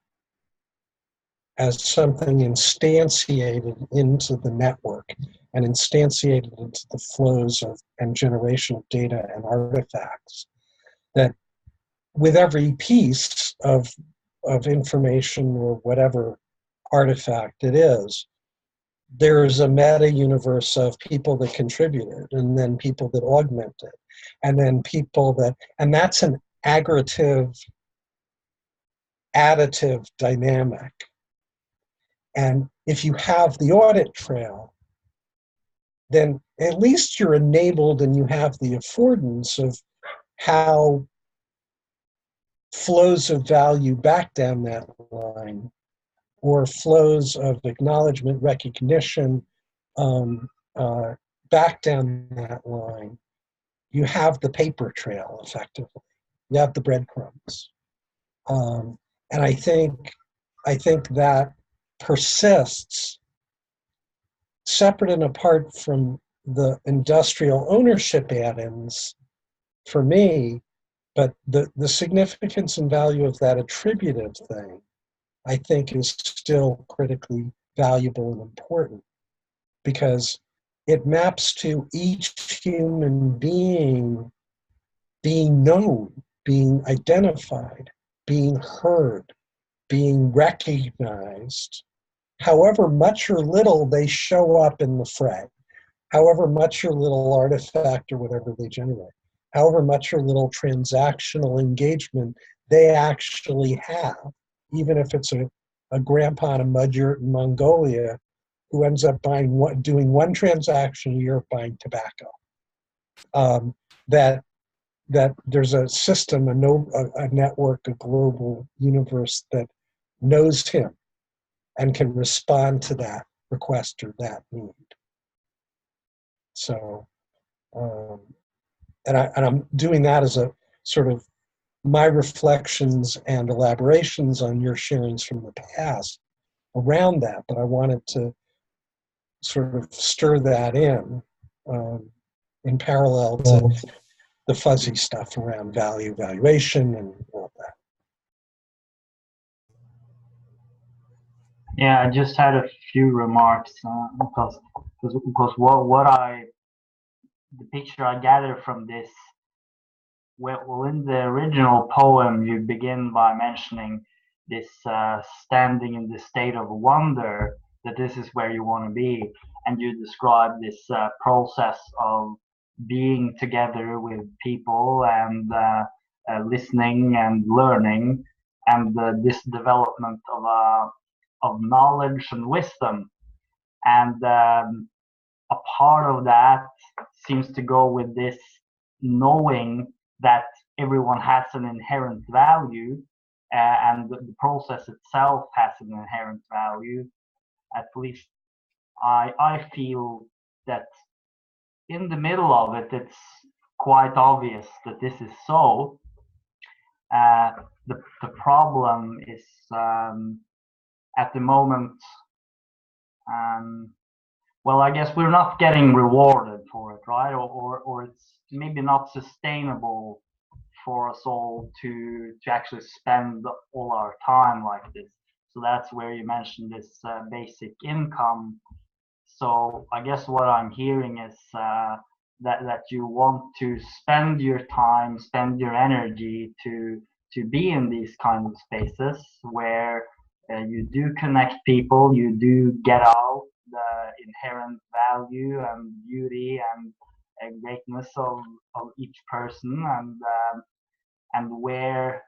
as something instantiated into the network and instantiated into the flows of and generation of data and artifacts, that with every piece of information or whatever artifact it is, there's a meta universe of people that contributed and then people that augmented and then people that, and that's an aggregative, additive dynamic. And if you have the audit trail, then at least you're enabled and you have the affordance of how flows of value back down that line, or flows of acknowledgement, recognition, back down that line. You have the paper trail, effectively. You have the breadcrumbs. And I think that persists separate and apart from the industrial ownership add-ins for me, but the significance and value of that attributive thing, I think, is still critically valuable and important, because it maps to each human being being known, being identified, being heard, being recognized, however much or little they show up in the fray, however much or little artifact or whatever they generate, however much or little transactional engagement they actually have, even if it's a grandpa in a mud yurt in Mongolia who ends up doing one transaction a year buying tobacco. That there's a system, a network, a global universe that knows him and can respond to that request or that need. So, and I'm doing that as a sort of my reflections and elaborations on your sharings from the past around that, but I wanted to sort of stir that in parallel to the fuzzy stuff around value, valuation, and all that. Yeah, I just had a few remarks because the picture I gather from this, well, in the original poem, you begin by mentioning this standing in the state of wonder, that this is where you want to be, and you describe this process of being together with people and listening and learning, and this development of knowledge and wisdom. And a part of that seems to go with this knowing that everyone has an inherent value, and the process itself has an inherent value. At least I feel that in the middle of it, it's quite obvious that this is so. The problem is at the moment, well, I guess we're not getting rewarded for it, right? Or it's maybe not sustainable for us all to actually spend all our time like this. So that's where you mentioned this basic income. So I guess what I'm hearing is that you want to spend your time, spend your energy to be in these kind of spaces where you do connect people, you do get out the inherent value and beauty and greatness of each person, and where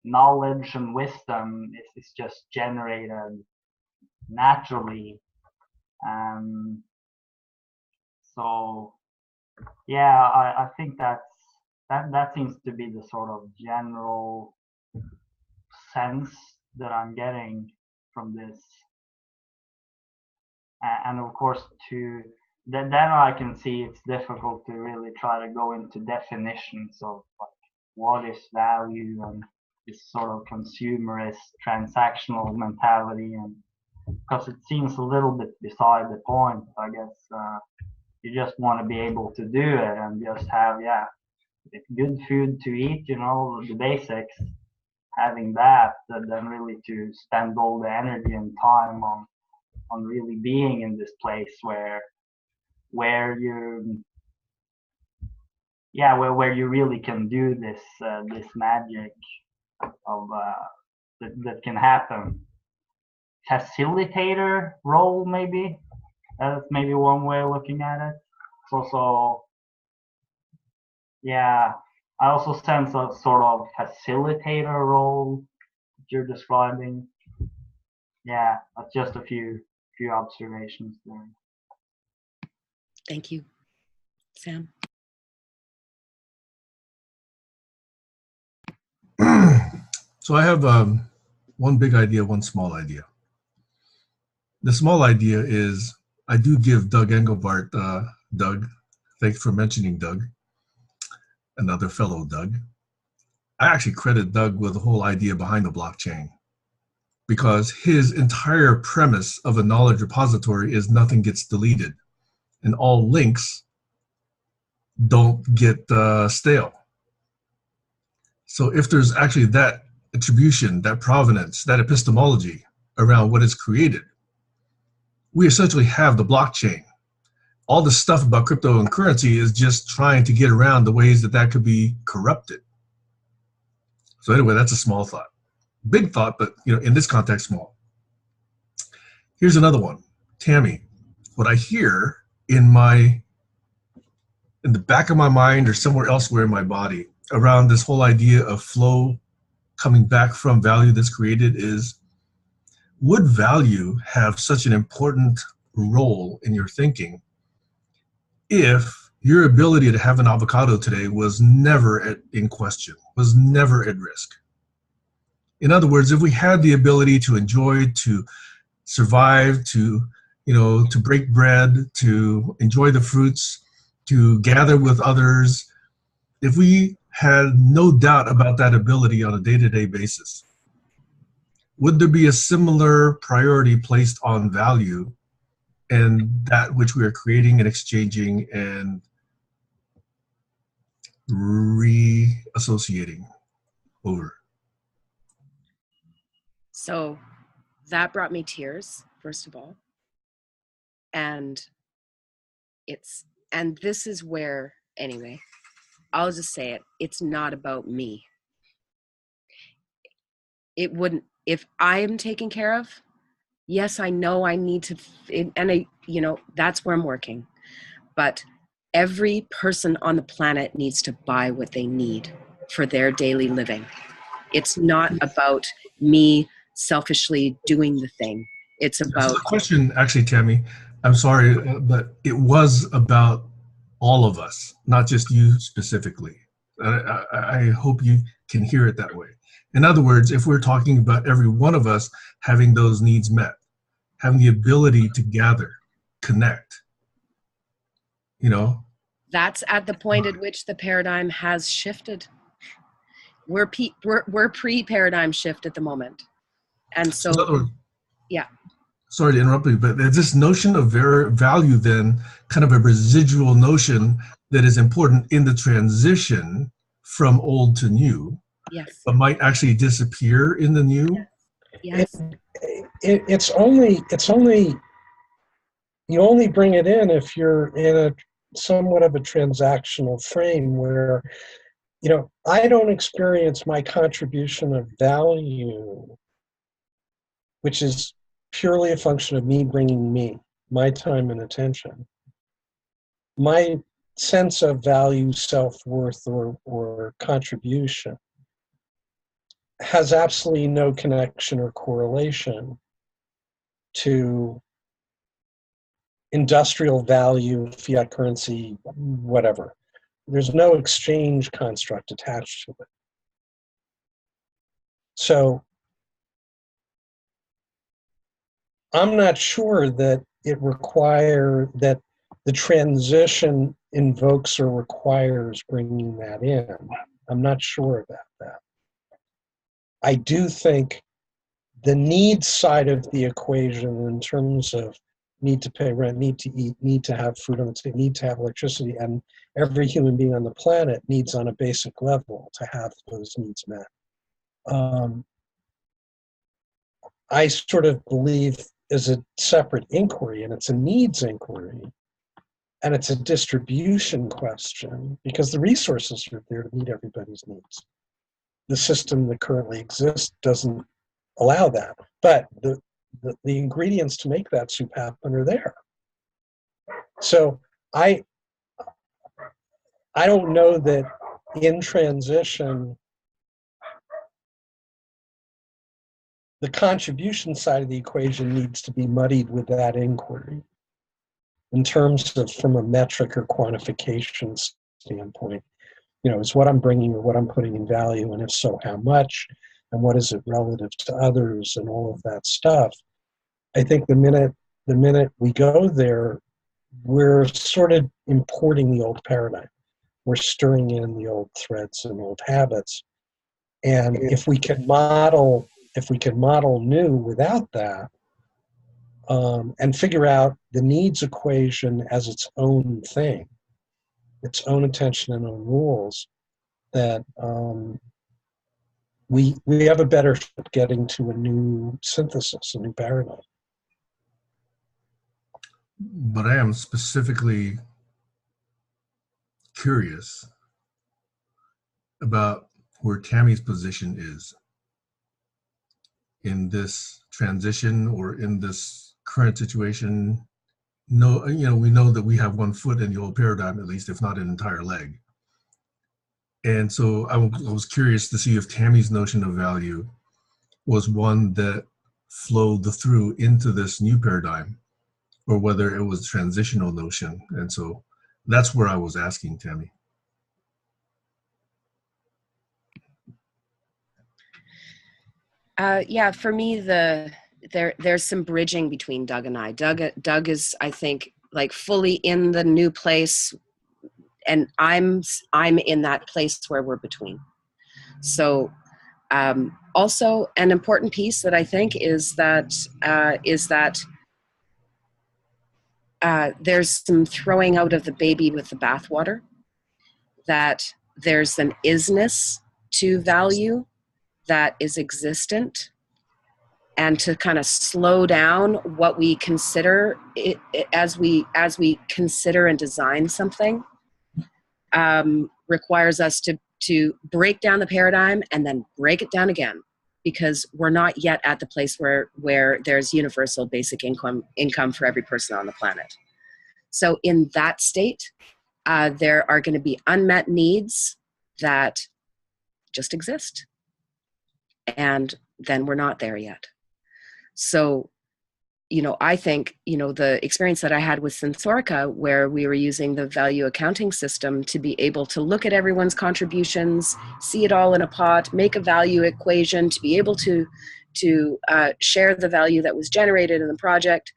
knowledge and wisdom is just generated naturally. So yeah, I think that seems to be the sort of general sense that I'm getting from this. And of course, then I can see it's difficult to really try to go into definitions of like what is value and this sort of consumerist transactional mentality, and because it seems a little bit beside the point, I guess. You just want to be able to do it and just have, good food to eat, the basics, having that, then really to spend all the energy and time on really being in this place where you where you really can do this magic of that can happen. Facilitator role, maybe that's maybe one way of looking at it. It's also, I also sense a sort of facilitator role that you're describing. Yeah, that's just a few observations there. Thank you, Sam. So I have one big idea, one small idea. The small idea is I do give Doug Engelbart, Doug, thanks for mentioning Doug, another fellow Doug. I actually credit Doug with the whole idea behind the blockchain, because his entire premise of a knowledge repository is nothing gets deleted and all links don't get stale. So if there's actually that attribution, that provenance, that epistemology around what is created, we essentially have the blockchain. All the stuff about crypto and currency is just trying to get around the ways that could be corrupted. So anyway, that's a small thought. Big thought, but in this context, small. Here's another one. Tammy, what I hear in the back of my mind or somewhere elsewhere in my body around this whole idea of flow coming back from value that's created is, would value have such an important role in your thinking if your ability to have an avocado today was never in question, was never at risk? In other words, if we had the ability to enjoy, to survive, to break bread, to enjoy the fruits, to gather with others, if we had no doubt about that ability on a day-to-day basis, would there be a similar priority placed on value and that which we are creating and exchanging and reassociating over? So that brought me tears, first of all. And this is where, anyway, I'll just say it. It's not about me. It wouldn't, if I am taken care of, yes, I know I need to, that's where I'm working. But every person on the planet needs to buy what they need for their daily living. It's not about me selfishly doing the thing. It's about... So the question, actually, Tammy, I'm sorry, but it was about all of us, not just you specifically. I hope you can hear it that way. In other words, if we're talking about every one of us having those needs met, having the ability to gather, connect, That's at the point at which the paradigm has shifted. We're pre-paradigm shift at the moment. And so, in other words, yeah. Sorry to interrupt you, but there's this notion of value then, kind of a residual notion that is important in the transition from old to new. Yes. But might actually disappear in the new. Yes. It's only you only bring it in if you're in a somewhat of a transactional frame where, I don't experience my contribution of value, which is purely a function of me bringing my time and attention. My sense of value, self-worth, or contribution has absolutely no connection or correlation to industrial value, fiat currency, whatever. There's no exchange construct attached to it. So I'm not sure that that the transition invokes or requires bringing that in. I'm not sure about that. I do think the needs side of the equation, in terms of need to pay rent, need to eat, need to have food on the table, need to have electricity, and every human being on the planet needs on a basic level to have those needs met. I sort of believe is a separate inquiry, and it's a needs inquiry, and it's a distribution question, because the resources are there to meet everybody's needs. The system that currently exists doesn't allow that, but the ingredients to make that soup happen are there. So I don't know that in transition, the contribution side of the equation needs to be muddied with that inquiry in terms of from a metric or quantification standpoint. You know, is what I'm bringing or what I'm putting in value, and if so, how much, and what is it relative to others, and all of that stuff. I think the minute we go there, we're sort of importing the old paradigm. We're stirring in the old threads and old habits. And if we can model new without that, and figure out the needs equation as its own thing, its own attention and own rules, that we have a better shot getting to a new synthesis, a new paradigm. But I am specifically curious about where Tammy's position is in this transition or in this current situation. No, you know, we know that we have one foot in the old paradigm, at least, if not an entire leg. And so I was curious to see if Tammy's notion of value was one that flowed through into this new paradigm, or whether it was a transitional notion. And so that's where I was asking Tammy. Yeah, for me, there's some bridging between Doug and I. Doug is, I think, like fully in the new place, and I'm in that place where we're between. So also an important piece that I think is that there's some throwing out of the baby with the bathwater, that there's an isness to value that is existent, and to kind of slow down what we consider it, as we consider and design something, requires us to break down the paradigm and then break it down again, because we're not yet at the place where there's universal basic income for every person on the planet. So in that state, there are going to be unmet needs that just exist, and then we're not there yet. So, you know, I think, you know, the experience that I had with Sensorica, where we were using the value accounting system to be able to look at everyone's contributions, see it all in a pot, make a value equation, to be able to share the value that was generated in the project.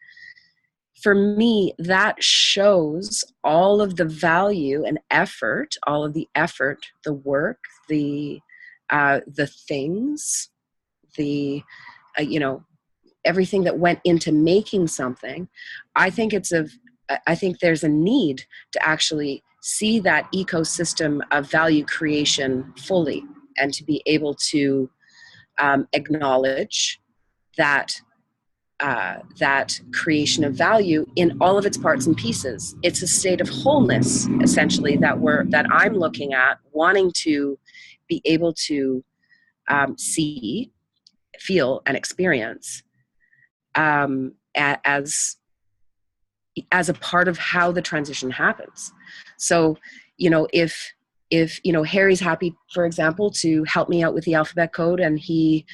For me, that shows all of the value and effort, the work, the things, you know, everything that went into making something. I think there's a need to actually see that ecosystem of value creation fully, and to be able to acknowledge that creation of value in all of its parts and pieces. It's a state of wholeness, essentially, that I'm looking at, wanting to be able to see, feel, and experience as a part of how the transition happens. So, you know, if you know, Harry's happy, for example, to help me out with the alphabet code, and he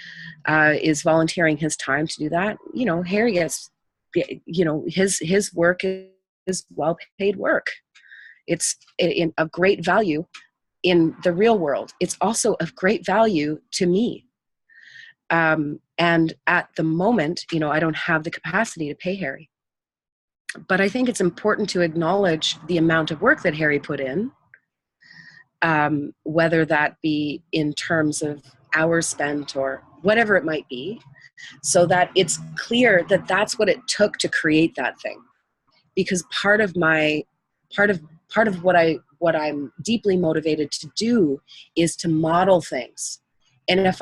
is volunteering his time to do that, you know, Harry gets, you know, his work is well-paid work. It's of great value in the real world. It's also of great value to me. And at the moment, you know, I don't have the capacity to pay Harry. But I think it's important to acknowledge the amount of work that Harry put in, whether that be in terms of hours spent or whatever it might be, so that it's clear that that's what it took to create that thing. Because part of what I'm deeply motivated to do is to model things. And if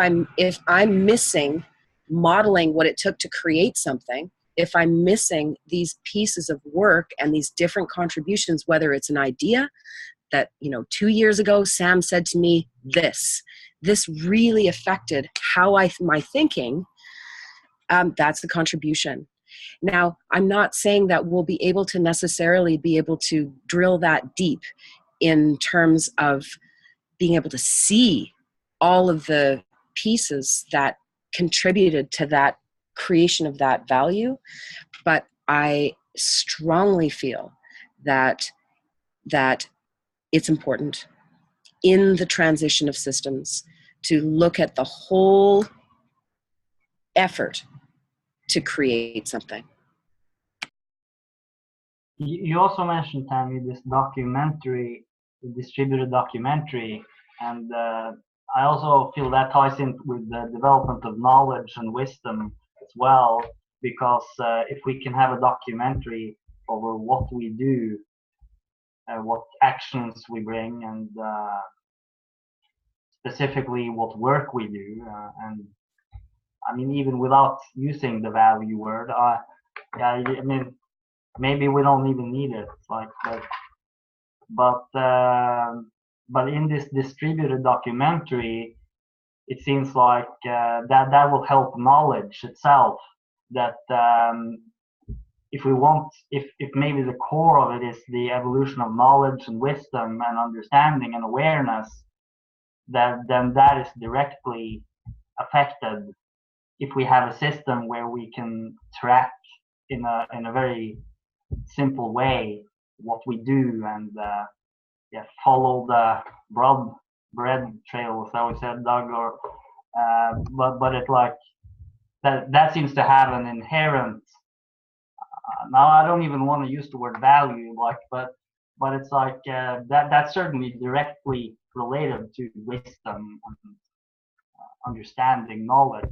I'm missing modeling what it took to create something, if I'm missing these pieces of work and these different contributions, whether it's an idea that, 2 years ago, Sam said to me, this really affected how my thinking, that's the contribution. Now, I'm not saying that we'll be able to necessarily be able to drill that deep in terms of being able to see all of the pieces that contributed to that creation of that value, but I strongly feel that it's important in the transition of systems to look at the whole effort to create something. You also mentioned, Tammy, this documentary, the distributed documentary, and I also feel that ties in with the development of knowledge and wisdom as well, because if we can have a documentary over what we do, what actions we bring, and specifically what work we do, and I mean, even without using the value word, yeah, I mean, maybe we don't even need it, but in this distributed documentary, it seems like that will help knowledge itself. That if maybe the core of it is the evolution of knowledge and wisdom and understanding and awareness, then that is directly affected if we have a system where we can track in a very simple way what we do and follow the bread trail, as we said, Doug, or but it like that seems to have an inherent now I don't even want to use the word value, but it's like that's certainly directly related to wisdom and understanding, knowledge.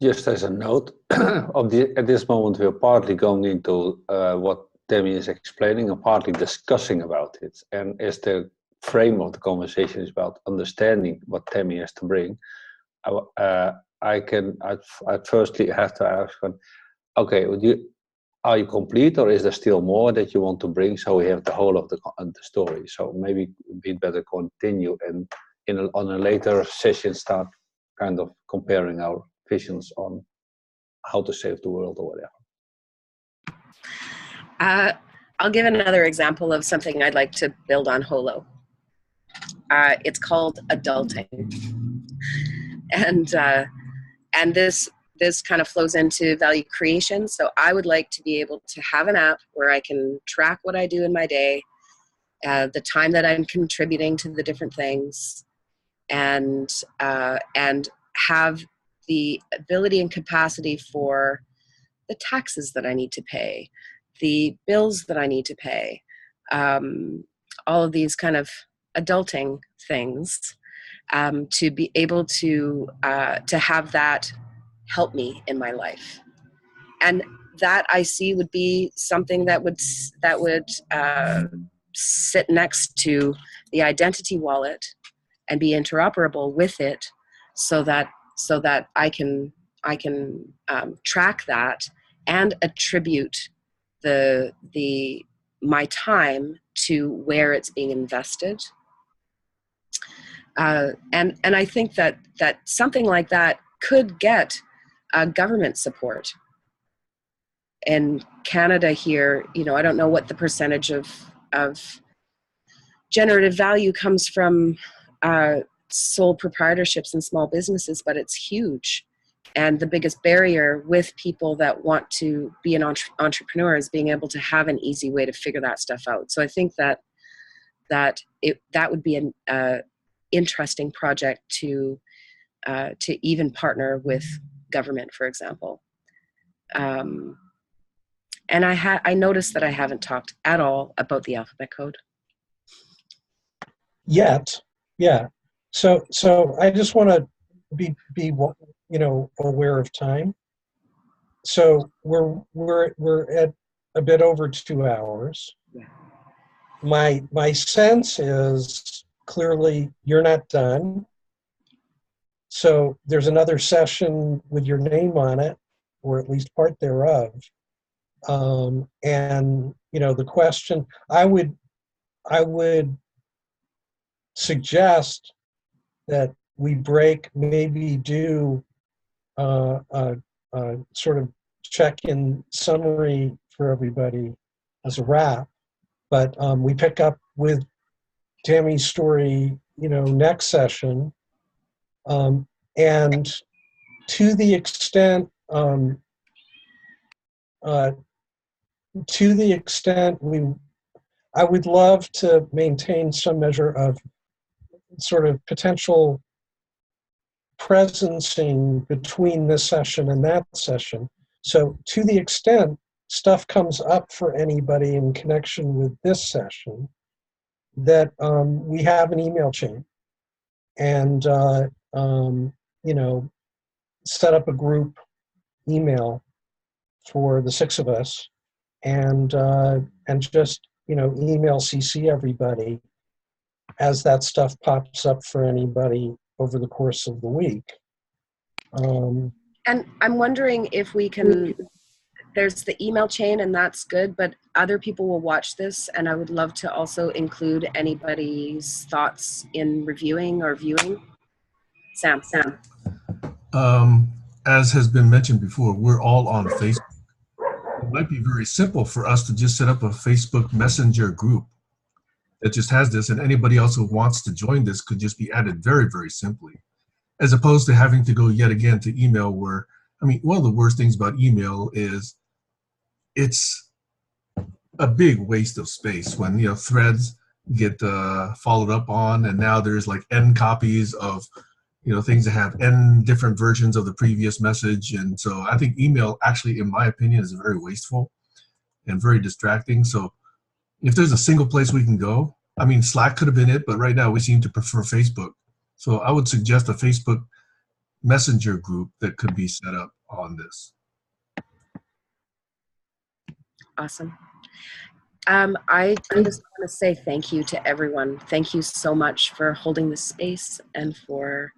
Just as a note, at this moment we're partly going into what Tammy is explaining and partly discussing about it. And as the frame of the conversation is about understanding what Tammy has to bring, I'd firstly have to ask, okay, are you complete, or is there still more that you want to bring, so we have the whole of the story? So maybe we'd better continue and on a later session start kind of comparing our visions on how to save the world or whatever. I'll give another example of something I'd like to build on Holo. It's called adulting, and this kind of flows into value creation. So I would like to be able to have an app where I can track what I do in my day, the time that I'm contributing to the different things, and have the ability and capacity for the taxes that I need to pay, the bills that I need to pay, all of these kind of adulting things, to be able to have that help me in my life. And that I see would be something that would sit next to the identity wallet and be interoperable with it, so that I can track that and attribute my time to where it's being invested. And I think that something like that could get government support. In Canada here, I don't know what the percentage of generative value comes from sole proprietorships and small businesses, but it's huge. And the biggest barrier with people that want to be an entrepreneur is being able to have an easy way to figure that stuff out. So I think that would be an interesting project to even partner with government, for example. And I noticed that I haven't talked at all about the alphabet code. Yet, yeah. So I just want to be aware of time. So we're at a bit over 2 hours. Yeah. My sense is clearly you're not done. So there's another session with your name on it, or at least part thereof. And the question I would suggest that we break, maybe do a sort of check-in summary for everybody as a wrap. But we pick up with Tammy's story, next session. And to the extent I would love to maintain some measure of sort of potential presencing between this session and that session. So to the extent stuff comes up for anybody in connection with this session, that we have an email chain and set up a group email for the 6 of us and just email CC everybody as that stuff pops up for anybody over the course of the week. And I'm wondering if we can, there's the email chain and that's good, but other people will watch this and I would love to also include anybody's thoughts in reviewing or viewing. Sam. As has been mentioned before, we're all on Facebook. It might be very simple for us to just set up a Facebook Messenger group that just has this, and anybody else who wants to join this could just be added very, very simply, as opposed to having to go yet again to email where, one of the worst things about email is it's a big waste of space when, threads get followed up on, and now there's like N copies of things that have N different versions of the previous message. And so I think email actually, in my opinion, is very wasteful and very distracting. So if there's a single place we can go, Slack could have been it, but right now we seem to prefer Facebook. So I would suggest a Facebook Messenger group that could be set up on this. Awesome. I just want to say thank you to everyone. Thank you so much for holding this space and for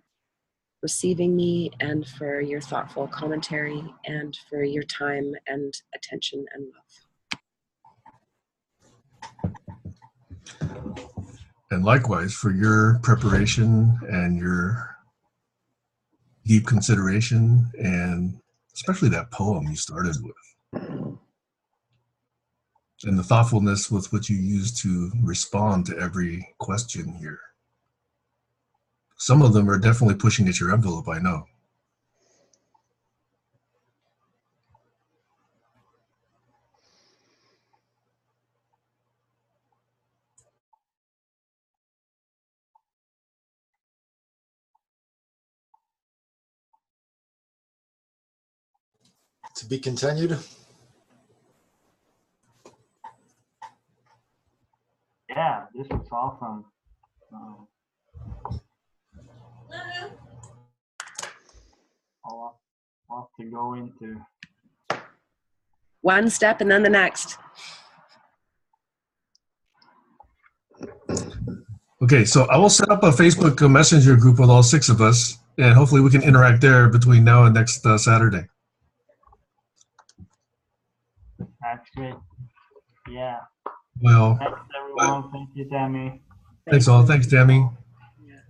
receiving me and for your thoughtful commentary and for your time and attention and love. And likewise for your preparation and your deep consideration, and especially that poem you started with. And the thoughtfulness with which you used to respond to every question here. Some of them are definitely pushing at your envelope, I know. To be continued. Yeah, this was awesome. I'll have to go into one step and then the next. Okay, so I will set up a Facebook Messenger group with all 6 of us, and hopefully we can interact there between now and next Saturday. That's great. Yeah. Well, thanks everyone. Thank you, Tammy. Thanks all. Thanks, Tammy. Yeah.